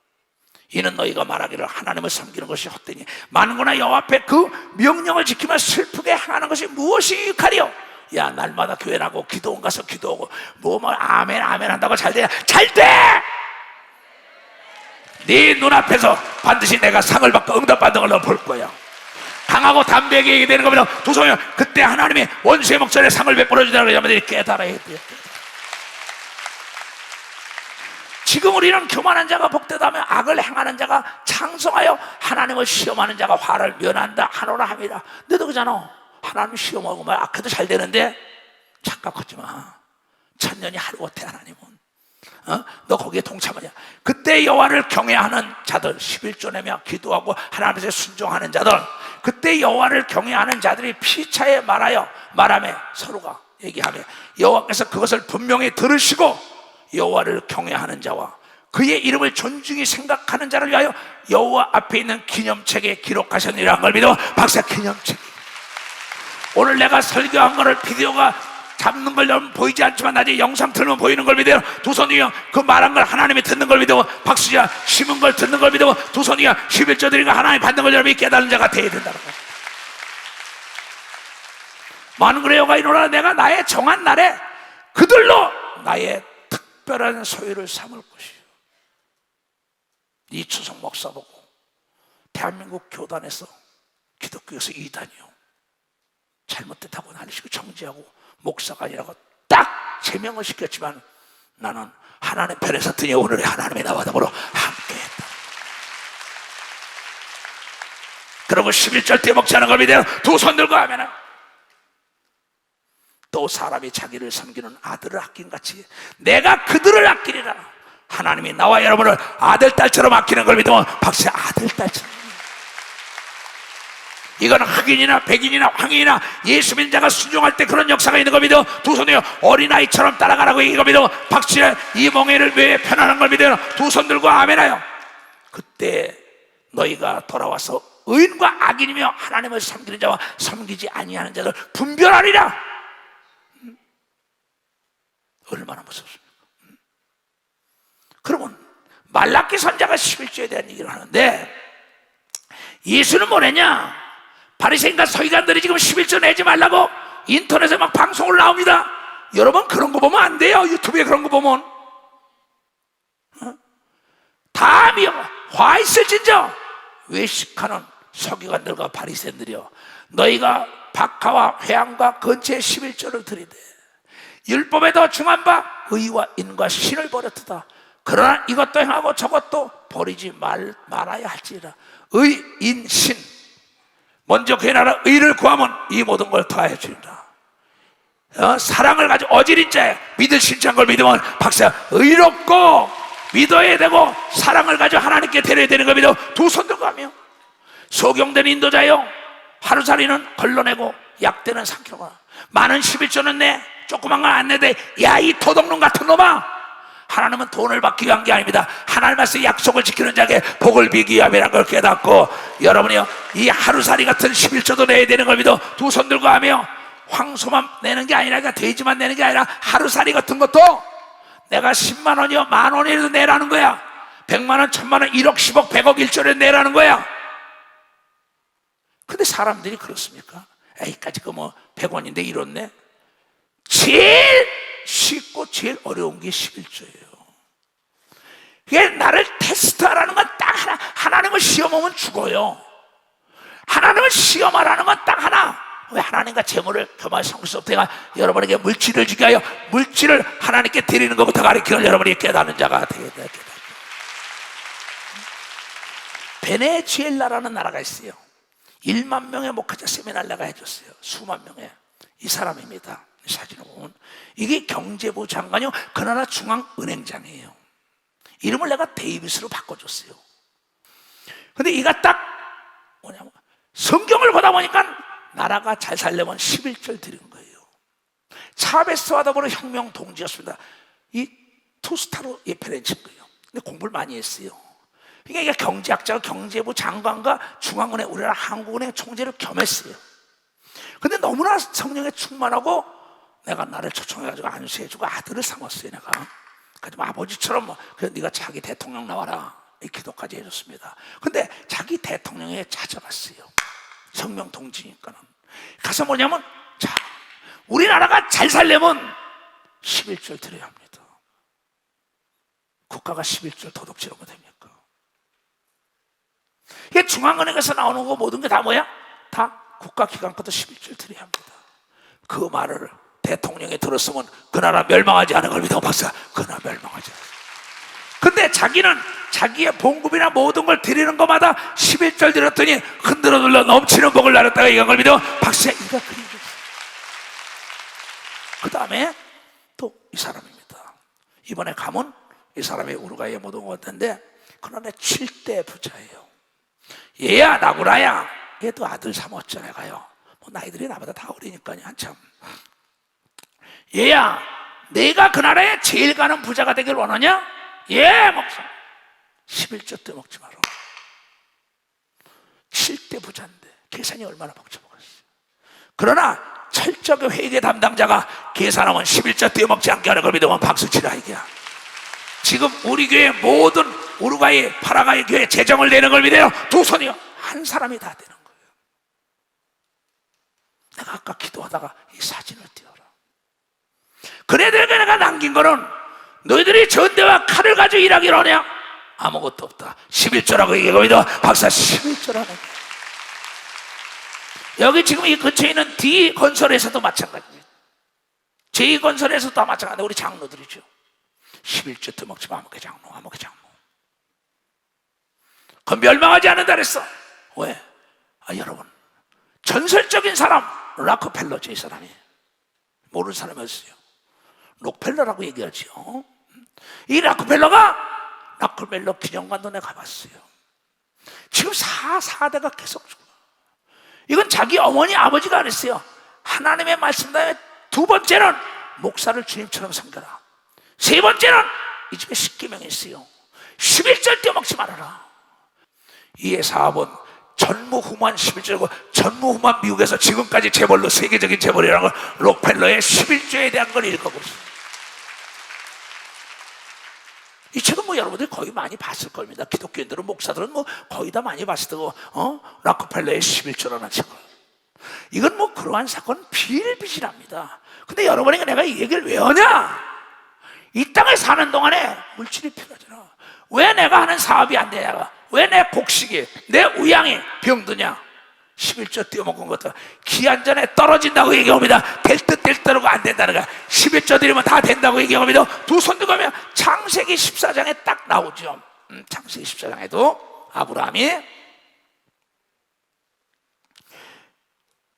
Speaker 1: 이는 너희가 말하기를 하나님을 섬기는 것이 헛되니, 만군의 여호와 앞에 그 명령을 지키며 슬프게 행하는 것이 무엇이 유익하리요? 야, 날마다 교회 나고 기도원 가서 기도하고 뭐 아멘 아멘 한다고 잘 돼? 잘 돼! 네 눈앞에서 반드시 내가 상을 받고 응답받는 걸 너 볼 거야. 강하고 담대하게 얘기되는 겁니다. 두 손이요, 그때 하나님이 원수의 목전에 상을 베풀어 주다는 걸 여러분들이 깨달아야 돼요. 지금 우리는 교만한 자가 복되다며 악을 행하는 자가 창성하여 하나님을 시험하는 자가 화를 면한다 하노라 함이라. 너도 그잖아. 하나님 시험하고 말 악해도 잘 되는데 착각하지 마. 천년이 하루 같아 하나님은. 너 거기에 동참하냐. 그때 여호와를 경외하는 자들, 11조 내며 기도하고 하나님 앞에 순종하는 자들, 그때 여호와를 경외하는 자들이 피차에 말하며 서로가 얘기하며 여호와께서 그것을 분명히 들으시고 여호와를 경외하는 자와 그의 이름을 존중히 생각하는 자를 위하여 여호와 앞에 있는 기념책에 기록하셨느니라 걸 믿어. 박사 기념책. 오늘 내가 설교한 거를 비디오가 잡는 걸 여러분 보이지 않지만 나중에 영상 틀면 보이는 걸 믿어요. 두 손이요 그 말한 걸 하나님이 듣는 걸 믿어. 박수야 심은 걸 듣는 걸 믿어. 두 손이요 11조들이가 하나님이 받는 걸 여러분이 깨달은 자가 되어야 된다는 거야. 만군의 여호와가 이르노라, 내가 나의 정한 날에 그들로 나의 특별한 소유를 삼을 것이요. 이추성 목사 보고 대한민국 교단에서 기독교에서 이단이요 잘못됐다고 난리시고 정지하고 목사가 아니라고 딱 제명을 시켰지만 나는 하나님 편에 섰더니 오늘의 하나님의 나와 더불어 함께했다. 그리고 11절 때 먹지 않은 걸 믿어요. 두 손 들고 하면은 또 사람이 자기를 섬기는 아들을 아낀 같이 내가 그들을 아끼리라. 하나님이 나와 여러분을 아들 딸처럼 아끼는 걸 믿으면 박수. 아들 딸처럼. 이건 흑인이나 백인이나 황인이나 예수 믿는 자가 순종할 때 그런 역사가 있는 걸 믿어. 두 손이요 어린아이처럼 따라가라고 얘기가 믿어. 박수야 이 멍에를 왜 편안한 걸 믿어요. 두 손 들고 아멘하여. 그때 너희가 돌아와서 의인과 악인이며 하나님을 섬기는 자와 섬기지 아니하는 자를 분별하리라. 얼마나 무섭습니까? 그러면 말라기 선자가 11조에 대한 얘기를 하는데, 예수는 뭐랬냐? 바리새인과 서기관들이 지금 11조 내지 말라고 인터넷에 막 방송을 나옵니다. 여러분 그런 거 보면 안 돼요. 유튜브에 그런 거 보면 다 화 있을진저 외식하는 서기관들과 바리새인들이여, 너희가 박하와 회향과 건체의 11조를 드리되 율법에 더 중한 바 의와 인과 신을 버렸다. 그러나 이것도 행하고 저것도 버리지 말아야 할지라. 의, 인, 신, 먼저 그의 나라 의를 구하면 이 모든 걸 더하여 주리라. 사랑을 가지고 어질인 자에 믿을 신창 걸 믿으면 박사 의롭고 믿어야 되고, 사랑을 가지고 하나님께 드려야 되는 걸 믿어 두 손 들고 하며, 소경된 인도자여 하루살이는 걸러내고 약대는 삼켜라. 많은 11조는 내, 조그만 건 안 내되, 야 이 도둑놈 같은 놈아, 하나님은 돈을 받기 위한 게 아닙니다. 하나님 말씀 약속을 지키는 자에게 복을 비기 위함이라는 걸 깨닫고, 여러분이요 이 하루살이 같은 11조도 내야 되는 걸 믿어 두 손 들고 하며, 황소만 내는 게 아니라, 그러니까 돼지만 내는 게 아니라 하루살이 같은 것도 내가 10만 원이요 1만 원이라도 내라는 거야. 100만 원, 1000만 원, 1억, 10억, 100억, 1조를 내라는 거야. 근데 사람들이 그렇습니까? 에이까지 그 뭐 100원인데 이렇네. 제일 쉽고 제일 어려운 게 11조예요. 이게 나를 테스트하라는 건 딱 하나. 하나님을 시험하면 죽어요. 하나님을 시험하라는 건 딱 하나. 왜 하나님과 재물을 겸할 성수업대가 여러분에게 물질을 주게 하여 물질을 하나님께 드리는 것부터 가르치는 여러분이 깨닫는 자가 되어야 돼요. 베네수엘라라는 나라가 있어요. 1만 명의 목회자 세미나를 내가 해줬어요. 수만 명의. 이 사람입니다. 사진을 보면 이게 경제부 장관이요 그 나라 중앙은행장이에요. 이름을 내가 데이비스로 바꿔줬어요. 근데 이가 딱 뭐냐면 성경을 보다 보니까 나라가 잘 살려면 11조를 드리는 거예요. 차베스와 더불어 혁명 동지였습니다. 이 투스타로 예편에 친 거예요. 근데 공부를 많이 했어요. 그러니까 경제학자가 경제부 장관과 중앙은행, 우리나라 한국은행 총재를 겸했어요. 근데 너무나 성령에 충만하고 내가 나를 초청해가지고 안수해주고 아들을 삼았어요. 내가 그래서 아버지처럼 뭐 그래 네가 자기 대통령 나와라 이 기도까지 해줬습니다. 근데 자기 대통령에 찾아갔어요. 성명 동지니까는. 가서 뭐냐면, 자, 우리나라가 잘 살려면 11조를 드려야 합니다. 국가가 11조를 도둑질하면 됩니까? 이게 중앙은행에서 나오는 거 모든 게 다 뭐야? 다 국가기관 것도 11조를 드려야 합니다. 그 말을 대통령이 들었으면 그 나라 멸망하지 않은 걸 믿어. 박사, 그 나라 멸망하지 않아. 근데 자기는 자기의 봉급이나 모든 걸 드리는 것마다 11절 드렸더니 흔들어 눌러 넘치는 복을 나눴다가 이걸 믿어. 박사, 이가 그린 거지. 그 다음에 또 이 사람입니다. 이번에 가면 이 사람이 우루과이에 못 온 것 같은데, 그런데 7대 부자예요. 얘야 나구라야. 얘도 아들 삼았잖아요. 가요. 뭐 나이들이 나보다 다 어리니까요. 한참. 얘야, 내가 그 나라에 제일 가는 부자가 되길 원하냐? 예, 목사. 11조 때 먹지 마라. 7대 부자인데 계산이 얼마나 복잡하겠어요. 그러나 철저하게 회계 담당자가 계산하면 11조 때 먹지 않게 하는 걸 믿으면 박수치라 이게야. 지금 우리 교회 모든 우루과이, 파라과이 교회 재정을 내는 걸 믿어요. 두 손이요. 한 사람이 다 되는 거예요. 내가 아까 기도하다가 이 사진을 띄워라. 그네들에게 내가 남긴 거는, 너희들이 전대와 칼을 가지고 일하기로 하냐? 아무것도 없다. 11조라고 얘기하고, 박사 11조라는 게. 여기 지금 이 근처에 있는 D건설에서도 마찬가지입니다. J건설에서도 다 마찬가지입니다. 우리 장로들이죠. 11조 때 먹지 마. 아무개 장로. 그건 멸망하지 않는다 그랬어. 왜? 여러분, 전설적인 사람 락펠러죠. 이 사람이. 모르는 사람이 없어요. 록펠러라고 얘기하죠. 이 락펠러 기념관도 내가 가봤어요. 지금 4대가 계속 죽어. 이건 자기 어머니 아버지가 안 했어요. 하나님의 말씀 다음에 두 번째는 목사를 주님처럼 섬겨라. 세 번째는 이 집에 10계명이 있어요. 11절 때 먹지 말아라. 이에 4번 전무후무한 11조고, 전무후무한 미국에서 지금까지 재벌로 세계적인 재벌이라는 걸 록펠러의 11조에 대한 걸 읽어보세요. 이 책은 뭐 여러분들이 거의 많이 봤을 겁니다. 기독교인들은, 목사들은 뭐 거의 다 많이 봤을 테고, 락커펠러의 11조라는 책을. 이건 뭐 그러한 사건 비일비재합니다. 근데 여러분에게 내가 이 얘기를 왜 하냐? 이 땅에 사는 동안에 물질이 필요하잖아. 왜 내가 하는 사업이 안 되냐? 왜 내 곡식이, 내 우양이 병드냐? 11조 띄어먹은 것도 기한 전에 떨어진다고 얘기합니다. 될 듯 될 듯하고 안 된다는 거야. 11조 드리면 다 된다고 얘기합니다. 두 손 들고 하면 창세기 14장에 딱 나오죠. 창세기 14장에도 아브라함이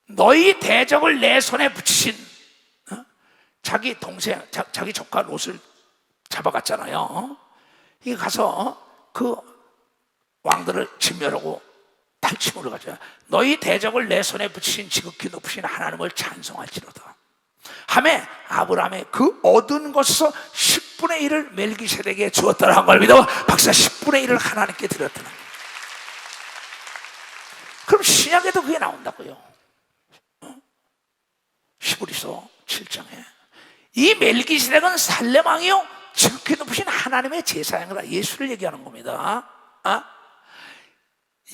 Speaker 1: 너희 대적을 내 손에 붙이신, 자기 동생, 자기 조카 롯을 잡아갔잖아요. 이게 가서 그 왕들을 진멸하고 탈취물을 가져. 너희 대적을 내 손에 붙이신 지극히 높으신 하나님을 찬송할지로다 하매 아브라함의 그 얻은 것에서 10분의 1을 멜기세덱에게 주었다는 걸 믿어 박사 10분의 1을 하나님께 드렸다는 거예요. 그럼 신약에도 그게 나온다고요. 히브리서 7장에 이 멜기세덱은 살렘 왕이요 지극히 높으신 하나님의 제사장이라, 예수를 얘기하는 겁니다.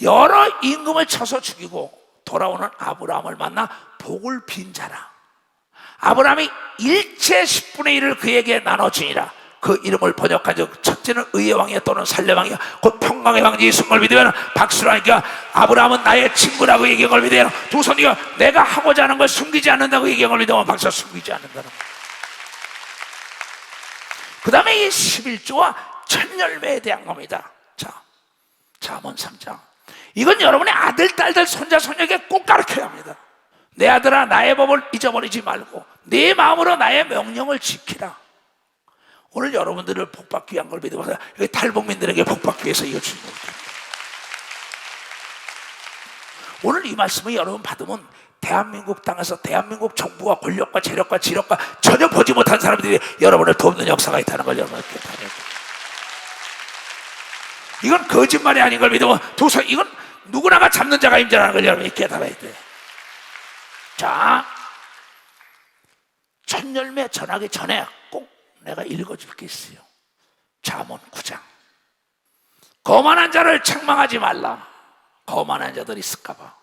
Speaker 1: 여러 임금을 쳐서 죽이고 돌아오는 아브라함을 만나 복을 빈 자라. 아브라함이 일체 10분의 1을 그에게 나눠주니라. 그 이름을 번역한 즉 첫째는 의의 왕이여 또는 살렘 왕이여 곧 평강의 왕 예수를 믿으면 박수로 하니까 아브라함은 나의 친구라고 얘기한 걸 믿으면 두 손이여 내가 하고자 하는 걸 숨기지 않는다고 얘기한 걸 믿으면 박수 숨기지 않는다는 거예요. 그 다음에 이 11조와 첫 열매에 대한 겁니다. 자, 잠언 3장. 이건 여러분의 아들, 딸들, 손자, 손녀에게 꼭 가르쳐야 합니다. 내 아들아 나의 법을 잊어버리지 말고 네 마음으로 나의 명령을 지키라. 오늘 여러분들을 복받기 위한 걸 믿어보세요. 탈북민들에게 복받기 위해서 이거 주는 겁니다. 오늘 이 말씀을 여러분 받으면 대한민국 땅에서 대한민국 정부와 권력과 재력과 지력과 전혀 보지 못한 사람들이 여러분을 돕는 역사가 있다는 걸 여러분께 알아야 돼요. 이건 거짓말이 아닌 걸 믿으면 도서 이건 누구나가 잡는 자가 임자라는 걸 여러분이 깨달아야 돼. 자, 첫 열매 전하기 전에 꼭 내가 읽어줄 게 있어요. 잠언 9장. 거만한 자를 책망하지 말라. 거만한 자들이 있을까 봐.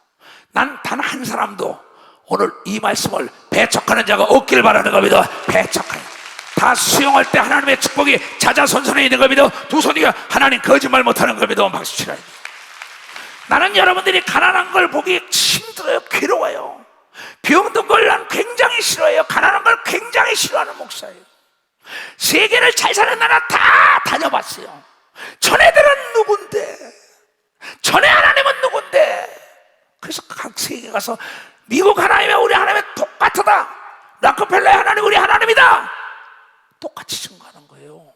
Speaker 1: 난 단 한 사람도 오늘 이 말씀을 배척하는 자가 없기를 바라는 겁니다. 배척하는 다 수용할 때 하나님의 축복이 자자손손에 있는 겁니다. 두 손이가 하나님 거짓말 못하는 겁니다. 박수 치라. 나는 여러분들이 가난한 걸 보기 힘들어요. 괴로워요. 병든 걸 난 굉장히 싫어해요. 가난한 걸 굉장히 싫어하는 목사예요. 세계를 잘 사는 나라 다 다녀봤어요. 전애들은 누군데? 전애 하나님은 누군데? 그래서 각 세계 가서 미국 하나님과 우리 하나님은 똑같다. 락커펠러의 하나님 우리 하나님이다. 똑같이 증거하는 거예요.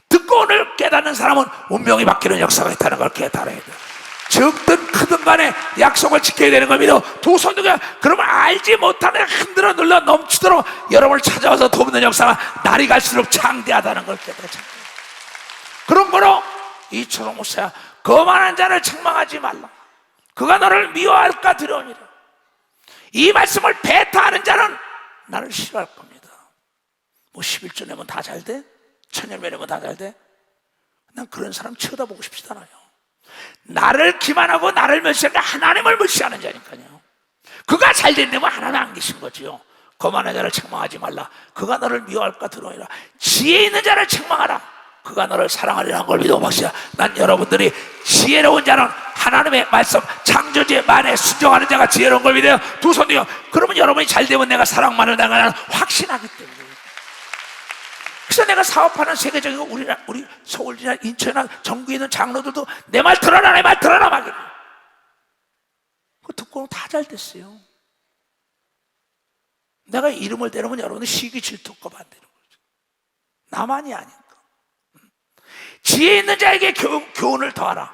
Speaker 1: 듣고 오늘 깨닫는 사람은 운명이 바뀌는 역사가 있다는 걸 깨달아야 돼요. 적든 크든 간에 약속을 지켜야 되는 겁니다. 두 손 들고 그러면 알지 못하는 흔들어 눌러 넘치도록 여러분을 찾아와서 돕는 역사가 날이 갈수록 창대하다는 걸 깨닫죠. 그런 거로 이초롱 목사야 거만한 자를 책망하지 말라. 그가 너를 미워할까 두려우니라. 이 말씀을 배타하는 자는 나를 싫어할 겁니다. 뭐 11조 내면 다 잘 돼? 천열매 내면 다 잘 돼? 난 그런 사람 쳐다보고 싶지 않아요. 나를 기만하고 나를 멸시하니까 하나님을 멸시하는 자니까요. 그가 잘 된다면 하나님 안 계신 거지요. 거만한 자를 책망하지 말라. 그가 너를 미워할까 두려우니라. 지혜 있는 자를 책망하라. 그가 너를 사랑하리라는 걸 믿어 박시야. 난 여러분들이 지혜로운 자는 하나님의 말씀 창조주의 말에 순종하는 자가 지혜로운 걸 믿어요. 두 손이요. 그러면 여러분이 잘 되면 내가 사랑만을 당하는 확신하기 때문에. 그래서 내가 사업하는 세계적인 우리 서울이나 인천이나 전국에 있는 장로들도 내 말 들어라 내 말 들어라 막 그거 듣고는 다 잘 됐어요. 내가 이름을 대놓으면 여러분은 시기 질투가 안 되는 거죠. 나만이 아니까. 지혜 있는 자에게 교훈을 더하라.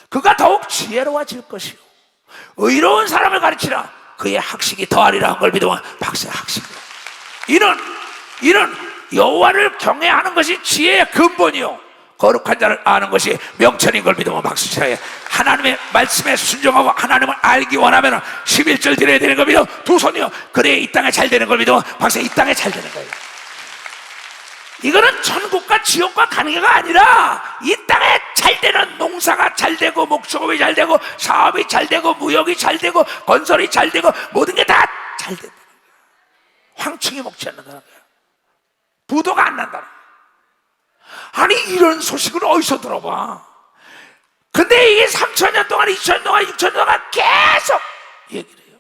Speaker 1: 그가 더욱 지혜로워질 것이요 의로운 사람을 가르치라. 그의 학식이 더하리라 한 걸 믿으면 박사의 학식이야. 이런 여호와를 경외하는 것이 지혜의 근본이요 거룩한 자를 아는 것이 명철인 걸 믿으면 박수 쳐야 해. 하나님의 말씀에 순종하고 하나님을 알기 원하면 11절 드려야 되는 걸 믿어. 두 손이요. 그래야 이 땅에 잘 되는 걸 믿으면 박수 이 땅에 잘 되는 거예요. 이거는 천국과 지옥과 관계가 아니라 이 땅에 잘 되는 농사가 잘 되고 목축업이 잘 되고 사업이 잘 되고 무역이 잘 되고 건설이 잘 되고 모든 게 다 잘 된다는 거예요. 황충이 먹지 않는다는 거예요. 부도가 안 난다는 거예요. 아니 이런 소식을 어디서 들어봐. 근데 이게 3,000년 동안 2,000년 동안 6,000년 동안 계속 얘기를 해요.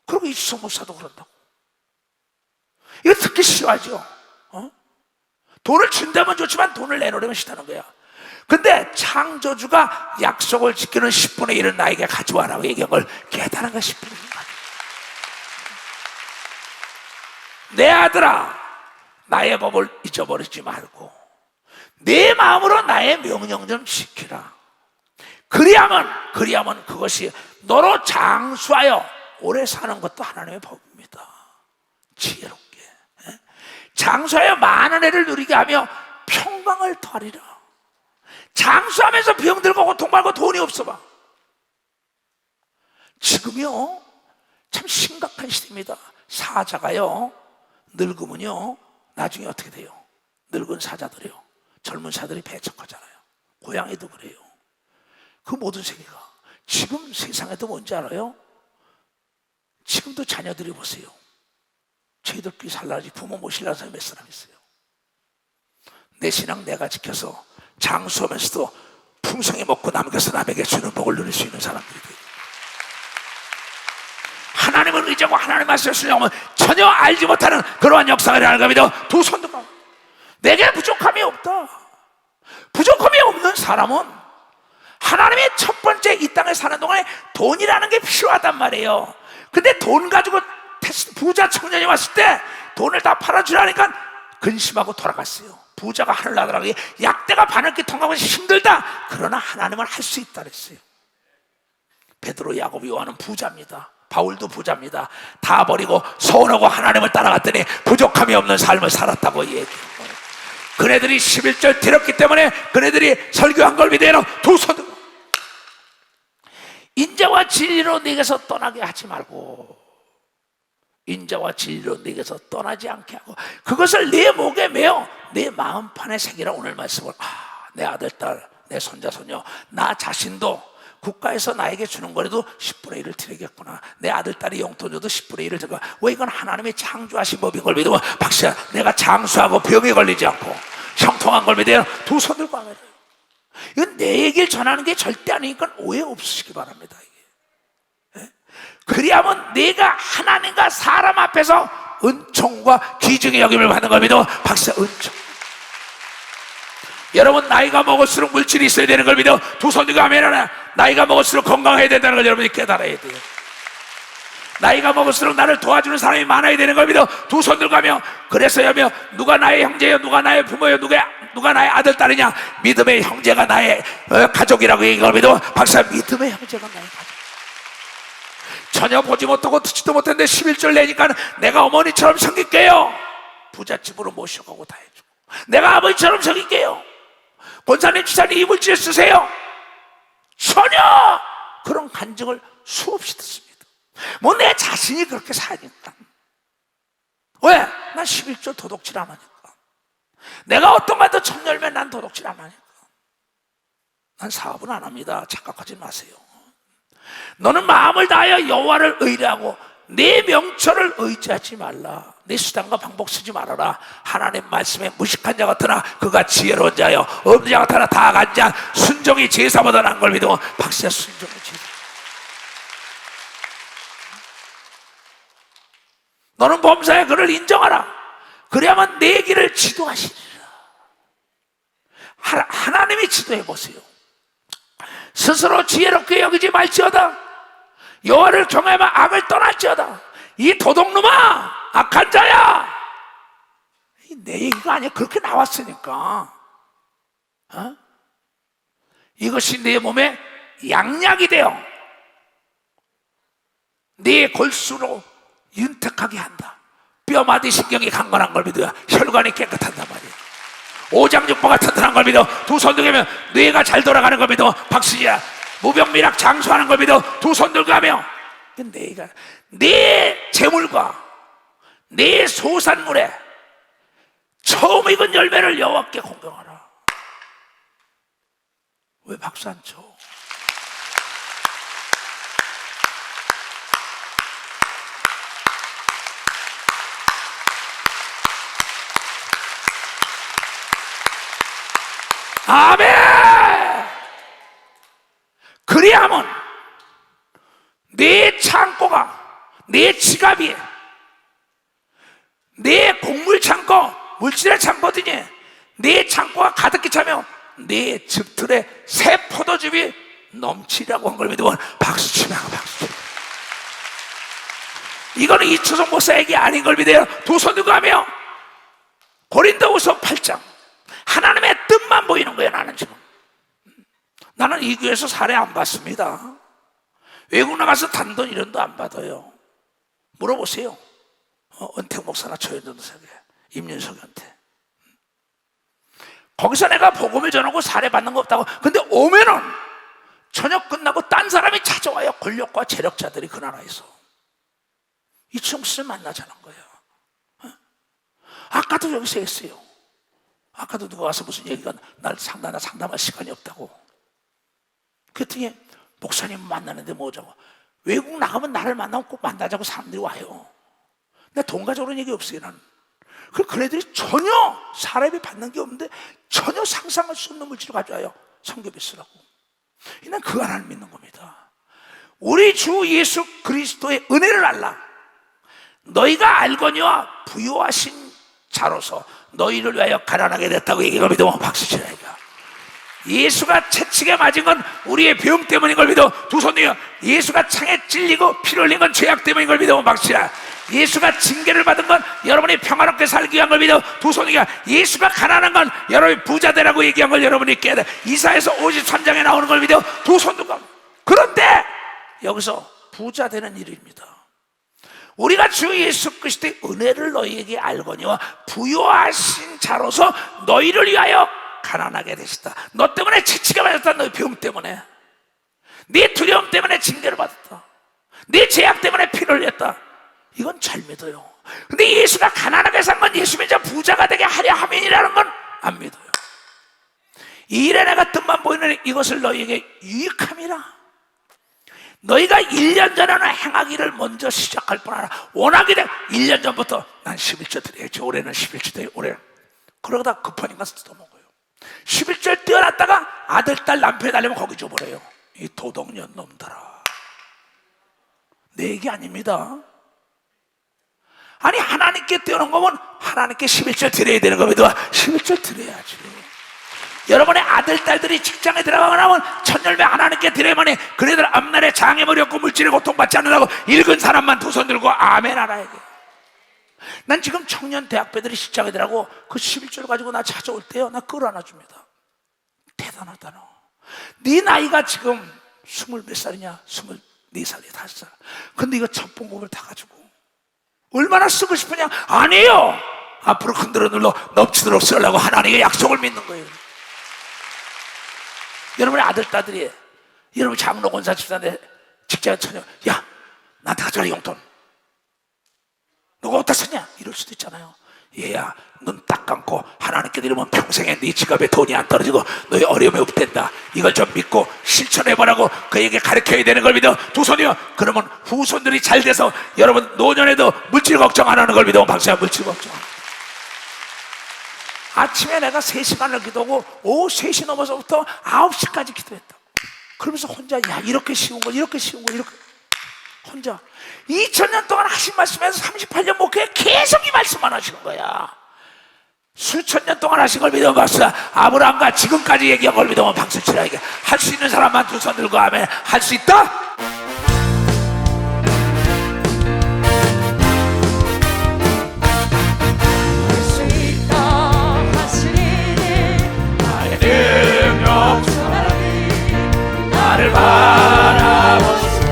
Speaker 1: 그리고 이수성 목사도 그런다고. 이거 듣기 싫어하죠. 돈을 준다면 좋지만 돈을 내놓으려면 싫다는 거야. 근데 창조주가 약속을 지키는 10분의 1을 나에게 가져와라고 얘기한 걸 깨달은 거 10분의 1을 가져와. 내 아들아, 나의 법을 잊어버리지 말고 내 마음으로 나의 명령 좀 지키라. 그리하면 그것이 너로 장수하여 오래 사는 것도 하나님의 법입니다. 지혜롭게 장수하여 많은 애를 누리게 하며 평강을 더하리라. 장수하면서 병들고 고통 받고 돈이 없어 봐. 지금요 참 심각한 시대입니다. 사자가요 늙으면요 나중에 어떻게 돼요? 늙은 사자들이요 젊은 사들이 배척하잖아요. 고양이도 그래요. 그 모든 세계가 지금 세상에도 뭔지 알아요? 지금도 자녀들이 보세요. 저희들끼리 살라지 부모 모시려는 사람이 몇 사람 있어요. 내 신앙 내가 지켜서 장수하면서도 풍성히 먹고 남겨서 남에게 주는 복을 누릴 수 있는 사람들이 돼요. 하나님을 의지하고 하나님 말씀을 순종하면 전혀 알지 못하는 그러한 역사가 일어나는 겁니다. 두 손 들고 내게 부족함이 없다. 부족함이 없는 사람은 하나님의 첫 번째 이 땅에 사는 동안에 돈이라는 게 필요하단 말이에요. 근데 돈 가지고 부자 청년이 왔을 때 돈을 다 팔아주라니까 근심하고 돌아갔어요. 부자가 하늘나라라고 약대가 바늘길 통과하면 힘들다. 그러나 하나님은 할 수 있다 그랬어요. 베드로, 야고보, 요한은 부자입니다. 바울도 부자입니다. 다 버리고 서운하고 하나님을 따라갔더니 부족함이 없는 삶을 살았다고 얘기해요. 그네들이 11절 드렸기 때문에 그네들이 설교한 걸 믿어요. 두 손 들고 인자와 진리로 네게서 떠나게 하지 말고 인자와 진리로 네게서 떠나지 않게 하고 그것을 네 목에 메어 내 마음판에 새기라. 오늘 말씀을 내 아들, 딸, 내 손자, 손녀 나 자신도 국가에서 나에게 주는 거라도 10분의 1을 드리겠구나. 내 아들, 딸이 용돈 줘도 10분의 1을 드리고 왜 이건 하나님의 창조하신 법인 걸 믿으면 박수야. 내가 장수하고 병에 걸리지 않고 형통한 걸 믿어요. 두 손 들고 하면 이건 내 얘기를 전하는 게 절대 아니니까 오해 없으시기 바랍니다. 이게. 그리하면 내가 하나님과 사람 앞에서 은총과 귀중의 여김을 받는 걸 믿어. 박수. 은총. 여러분 나이가 먹을수록 물질이 있어야 되는 걸 믿어. 두 손 들고 하면 나이가 먹을수록 건강해야 된다는 걸 여러분이 깨달아야 돼요. 나이가 먹을수록 나를 도와주는 사람이 많아야 되는 걸 믿어. 두 손 들고 하며 그래서야며 누가 나의 형제요 누가 나의 부모요 누가 나의 아들 딸이냐. 믿음의 형제가 나의 가족이라고 얘기한 걸 믿어. 박사. 믿음의 형제가 나의 가족. 전혀 보지 못하고 듣지도 못했는데 11절 내니까 내가 어머니처럼 섬길게요. 부잣집으로 모셔가고 다 해주고 내가 아버지처럼 섬길게요. 권사님 지사님 이 물질 쓰세요. 전혀 그런 간증을 수없이 듣습니다. 뭐 내 자신이 그렇게 사니까. 왜? 난 11조 도둑질 안 하니까. 내가 어떤 말도 청 열면 난 도둑질 안 하니까. 난 사업은 안 합니다. 착각하지 마세요. 너는 마음을 다하여 여호와를 의뢰하고 내 명철을 의지하지 말라. 내 수단과 방법 쓰지 말아라. 하나님 말씀에 무식한 자 같으나 그가 지혜로운 자여 없는 자 같으나 다 간 자 순종이 제사보다 나은 걸 믿어. 박수야. 순종이 제사. 너는 범사에 그를 인정하라. 그래야만 내 길을 지도하시리라. 하나님이 지도해 보세요. 스스로 지혜롭게 여기지 말지어다. 여호와를 경외하면 악을 떠날지어다. 이 도둑놈아, 악한 자야. 내 얘기가 아니야. 그렇게 나왔으니까. 이것이 내 몸에 양약이 되어 네 골수로 윤택하게 한다. 뼈마디 신경이 강건한 걸 믿어야 혈관이 깨끗한단 말이야. 오장육부가 튼튼한 걸 믿어. 두 손 들면 뇌가 잘 돌아가는 걸 믿어. 박수야. 무병미락 장수하는 걸 믿어. 두 손 들고 하며 내 재물과 내 소산물에 처음 익은 열매를 여호와께 공경하라. 왜 박수 안 쳐? 아멘! 그리하면 내 창고가, 내 지갑이, 내 곡물 창고, 물질의 창고더니 내 창고가 가득히 차며 내 즙틀에 새 포도즙이 넘치라고 한 걸 믿으면 박수 치면 박수. 이거는 이초성 목사 얘기 아닌 걸 믿어요. 두 손 들고 하며 고린도후서 8장. 하나님의 뜻만 보이는 거예요. 나는 지금 나는 이 교회에서 사례 안 받습니다. 외국 나가서 단돈 1원도 안 받아요. 물어보세요. 은택 목사나 초연전 목사에게, 임윤석한테. 거기서 내가 복음을 전하고 사례 받는 거 없다고. 근데 오면은 저녁 끝나고 딴 사람이 찾아와요. 권력과 재력자들이 그 나라에서 이 청수를 만나자는 거예요. 아까도 여기서 했어요. 아까도 누가 와서 무슨 얘기가 날 상담할 시간이 없다고. 그랬더니 목사님 만나는데 뭐자고. 외국 나가면 나를 만나면 꼭 만나자고 사람들이 와요. 근데 돈가적으로는 얘기 없어요. 나는. 그 애들이 전혀 사람이 받는 게 없는데 전혀 상상할 수 없는 물질을 가져와요. 성경에 쓰라고. 난 그 하나를 믿는 겁니다. 우리 주 예수 그리스도의 은혜를 알라. 너희가 알거니와 부요하신 자로서 너희를 위하여 가난하게 됐다고 얘기가 믿으면 박수 치라니까. 예수가 채찍에 맞은 건 우리의 병 때문인 걸 믿어. 두 손 들어. 예수가 창에 찔리고 피 흘린 건 죄악 때문인 걸 믿으면 박수 치라. 예수가 징계를 받은 건 여러분이 평화롭게 살기 위한 걸 믿어. 두 손 들어. 예수가 가난한 건 여러분이 부자 되라고 얘기한 걸 여러분이 깨야 돼. 이사야서 53장에 나오는 걸 믿어. 두 손 들어. 그런데 여기서 부자 되는 일입니다. 우리가 주 예수 그리스도의 은혜를 너희에게 알거니와 부요하신 자로서 너희를 위하여 가난하게 되셨다. 너 때문에 채찍에 맞았다. 너희 병 때문에, 네 두려움 때문에 징계를 받았다. 네 죄악 때문에 피를 흘렸다. 이건 잘 믿어요. 근데 예수가 가난하게 산 건 예수 믿자 부자가 되게 하려 함이라는 건 안 믿어요. 이 일에 내가 뜻만 보이는 이것을 너희에게 유익함이라. 너희가 1년 전에는 행하기를 먼저 시작할 뿐 아니라 원하게 돼. 1년 전부터 난 11조 드려야지. 올해는 11조 드려야지. 올해는. 그러다 급하니까 뜯어먹어요. 11절 떼어놨다가 아들, 딸, 남편이 달려면 거기 줘버려요. 이 도덕년 놈들아. 내 얘기 아닙니다. 아니 하나님께 떼어놓은 거면 하나님께 11절 드려야 되는 겁니다. 11절 드려야지. 여러분의 아들, 딸들이 직장에 들어가고 나면 첫 열매 하나님께 드려야만 해. 그네들 앞날에 장애물이 없고 물질의 고통받지 않으라고 읽은 사람만 두 손 들고 아멘 하라. 난 지금 청년 대학배들이 직장에 들어가고 그 11절 가지고 나 찾아올 때요, 나 그걸 안아줍니다. 대단하다 너. 네 나이가 지금 20몇 살이냐? 24살이야 5살. 근데 이거 첫 봉급을 다 가지고 얼마나 쓰고 싶으냐? 아니에요. 앞으로 흔들어 눌러 넘치도록 쓰려고 하나님의 약속을 믿는 거예요. 여러분의 아들, 딸들이 여러분 장로 권사 집사인데 직장에 처녀, 야 나한테 가져라 용돈. 너가 어디다 썼냐? 이럴 수도 있잖아요. 얘야 눈 딱 감고 하나님께 드리면 평생에 네 지갑에 돈이 안 떨어지고 너희 어려움이 없댄다. 이걸 좀 믿고 실천해보라고 그에게 가르쳐야 되는 걸 믿어. 두 손이요. 그러면 후손들이 잘 돼서 여러분 노년에도 물질 걱정 안 하는 걸 믿어. 박수야. 물질 걱정. 아침에 내가 3시간을 기도하고 오후 3시 넘어서부터 9시까지 기도했다. 그러면서 혼자 야 이렇게 쉬운 거 이렇게 쉬운 거 이렇게 혼자 2000년 동안 하신 말씀에서 38년 목회에 계속 이 말씀만 하시는 거야. 수천 년 동안 하신 걸 믿으면 박수다. 아브라함과 지금까지 얘기한 걸 믿으면 박수 치라. 이게 할 수 있는 사람만 두 손 들고 하면 할 수 있다. 나를 바라보시고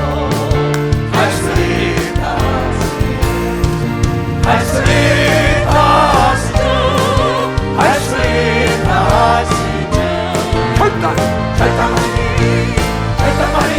Speaker 1: 할 수 있다 할 수 있다 할 수 있다 결단하니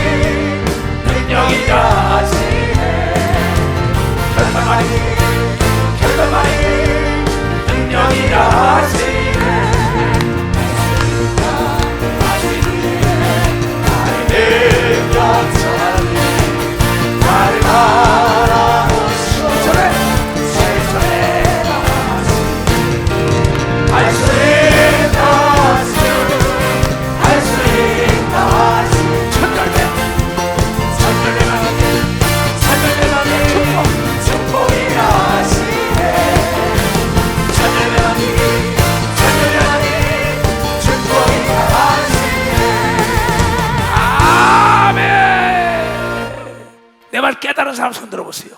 Speaker 1: 올라가는 사람 손 들어보세요.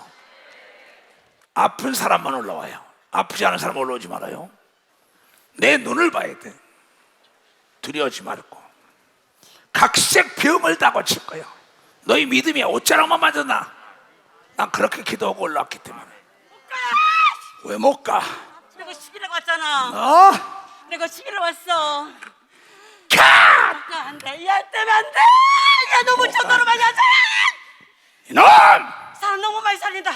Speaker 1: 아픈 사람만 올라와요. 아프지 않은 사람 올라오지 말아요. 내 눈을 봐야 돼. 두려워하지 말고. 각색 병을 다 고칠 거야. 너희 믿음이 옷자락만 맞았나? 난 그렇게 기도하고 올라왔기 때문에. 왜 못 가?
Speaker 3: 내가 10일에 왔잖아. 내가 10일에 왔어. 가! 안 돼. 얘 때문에 안 돼. 얘 너무 전도를 많이 하잖아.
Speaker 1: 이놈!
Speaker 3: 사람 너무 많이 살린다.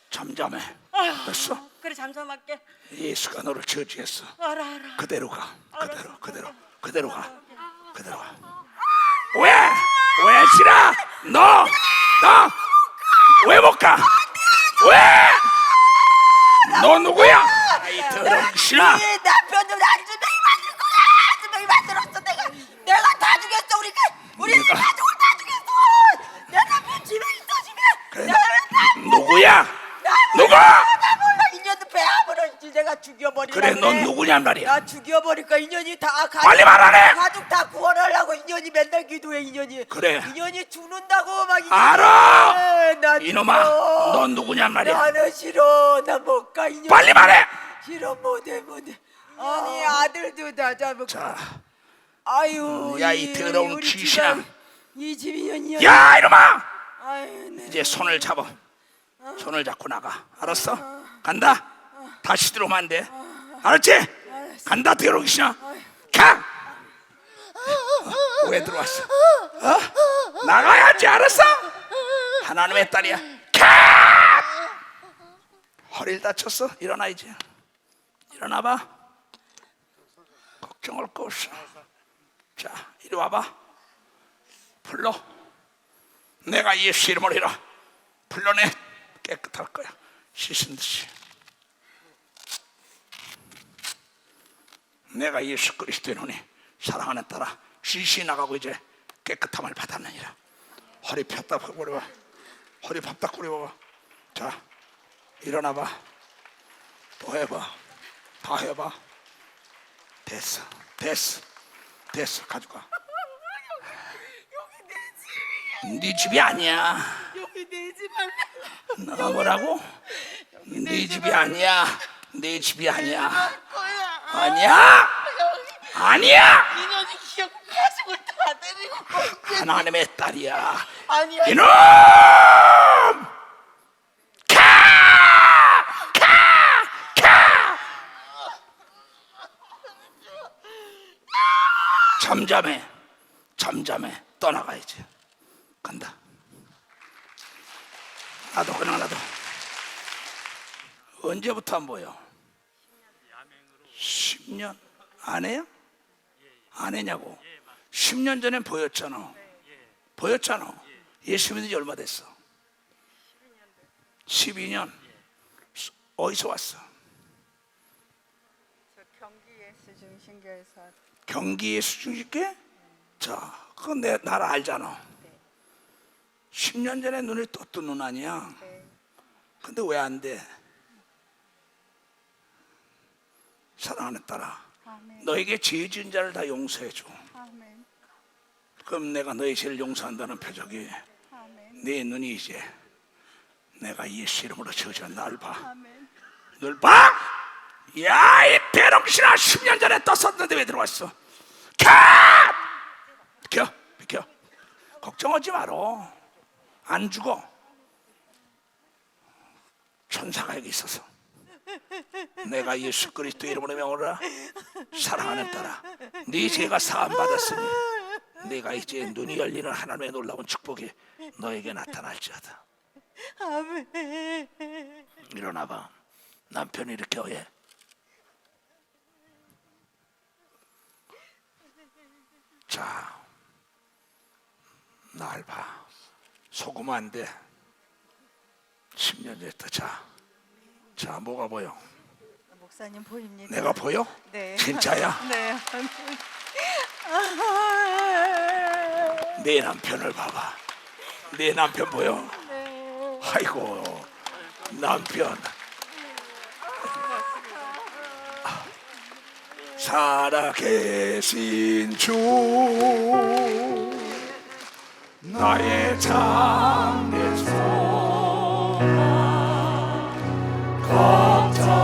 Speaker 1: 잠잠해.
Speaker 3: 아휴,
Speaker 1: 됐어?
Speaker 3: 그래 잠잠할게.
Speaker 1: 예수가 너를 저주했어.
Speaker 3: 알아.
Speaker 1: 그대로 가. 그대로
Speaker 3: 알았어.
Speaker 1: 그대로 그대로 가. 그대로 가. 왜 싫어? 너 왜 못 가? 왜? 너 누구야? 아이 더러운 신아.
Speaker 3: 이 남편을 안 주명이 만들 거야. 주명이 만들었어. 내가 다 죽였어. 우리
Speaker 1: 내가-
Speaker 3: 가족을 다 죽였어. 내 남편 집에 있어 집에.
Speaker 1: 그래.
Speaker 3: 내가 왜
Speaker 1: 누구야? 누구?
Speaker 3: 나 몰라. 인연도 배 아무런지 내가 죽여버리라.
Speaker 1: 그래 넌 누구냔 말이야.
Speaker 3: 나 죽여버릴까. 인연이 다 가족,
Speaker 1: 빨리 말하래.
Speaker 3: 가족 다 구원하려고. 인연이 맨날 기도해. 인연이.
Speaker 1: 그래.
Speaker 3: 인연이 죽는다고 막.
Speaker 1: 알아.
Speaker 3: 나
Speaker 1: 이놈아
Speaker 3: 죽여.
Speaker 1: 넌 누구냔 말이야.
Speaker 3: 나는 싫어. 나 못 가. 인연이.
Speaker 1: 빨리 말해.
Speaker 3: 싫어. 못해. 아니 아들도 다 잡고.
Speaker 1: 자,
Speaker 3: 아유.
Speaker 1: 야, 이 더러운
Speaker 3: 우리
Speaker 1: 귀신아.
Speaker 3: 집안, 이 집이 인연.
Speaker 1: 야 이놈아.
Speaker 3: 아유, 네.
Speaker 1: 이제 손을 잡아. 손을 잡고 나가. 알았어? 간다. 다시 들어오면 안 돼. 알았지? 간다 더러운 귀신아. 가. 왜 들어왔어? 나가야지. 알았어? 하나님의 딸이야. 가. 허리를 다쳤어? 일어나 이제. 일어나봐. 걱정할 거 없어. 자, 이리 와봐. 불러. 내가 예수 이름으로 이라. 불러내. 깨끗할 거야. 씻은 듯이. 내가 예수 그리스도이노니 사랑하는 딸아, 쉬쉬 나가고 이제 깨끗함을 받았느니라. 허리 폈다 버려봐. 허리 팍딱 구려봐. 자, 일어나봐. 또 해봐. 다 해봐. 됐어. 가져가. 네 집이 아니야.
Speaker 3: 여기 내 집 할래.
Speaker 1: 너 뭐라고? 네 집이 아니야. 네 집이 아니야.
Speaker 3: 거야.
Speaker 1: 아니야.
Speaker 3: 인연이 기억 가지고 다 데리고.
Speaker 1: 하나님의 딸이야.
Speaker 3: 아니야.
Speaker 1: 이놈! 잠잠해. 떠나가야지. 간다. 나도 그냥 나도. 언제부터 안 보여? 10년? 안 해요? 안 했냐고? 10년 전엔 보였잖아. 예수 믿은 지 얼마 됐어? 12년. 어디서 왔어?
Speaker 3: 저 경기에 수중신교에서.
Speaker 1: 경기의 수중식계? 자, 그건 나를 알잖아. 10년 전에 눈을 떴던 눈 아니야? 근데 왜 안 돼? 사랑하는 딸아,
Speaker 3: 아멘.
Speaker 1: 너에게 죄 지은 자를 다 용서해줘.
Speaker 3: 아멘.
Speaker 1: 그럼 내가 너의 죄를 용서한다는 표적이
Speaker 3: 아멘.
Speaker 1: 네 눈이 이제 내가 예수 이름으로 저주한 날 봐.
Speaker 3: 아멘.
Speaker 1: 널 봐! 야, 이 대롱신아, 10년 전에 떴었는데 왜 들어왔어? 비켜. 걱정하지 마라. 안 죽어. 천사가 여기 있어서 내가 예수 그리스도 이름으로 명하노라. 사랑하는 딸아, 네 죄가 사함 받았으니 내가 이제 눈이 열리는 하나님의 놀라운 축복이 너에게 나타날지어다.
Speaker 3: 아멘.
Speaker 1: 일어나봐. 남편이 이렇게 해. 자, 날 봐. 속으면 안 돼. 10년 됐다. 자, 뭐가 보여?
Speaker 3: 목사님 보입니다.
Speaker 1: 내가 보여?
Speaker 3: 네.
Speaker 1: 진짜야?
Speaker 3: 네.
Speaker 1: 내 남편을 봐봐. 내 남편 보여?
Speaker 3: 네.
Speaker 1: 아이고, 남편. 살아계신 주, 나의 장례소
Speaker 2: 각자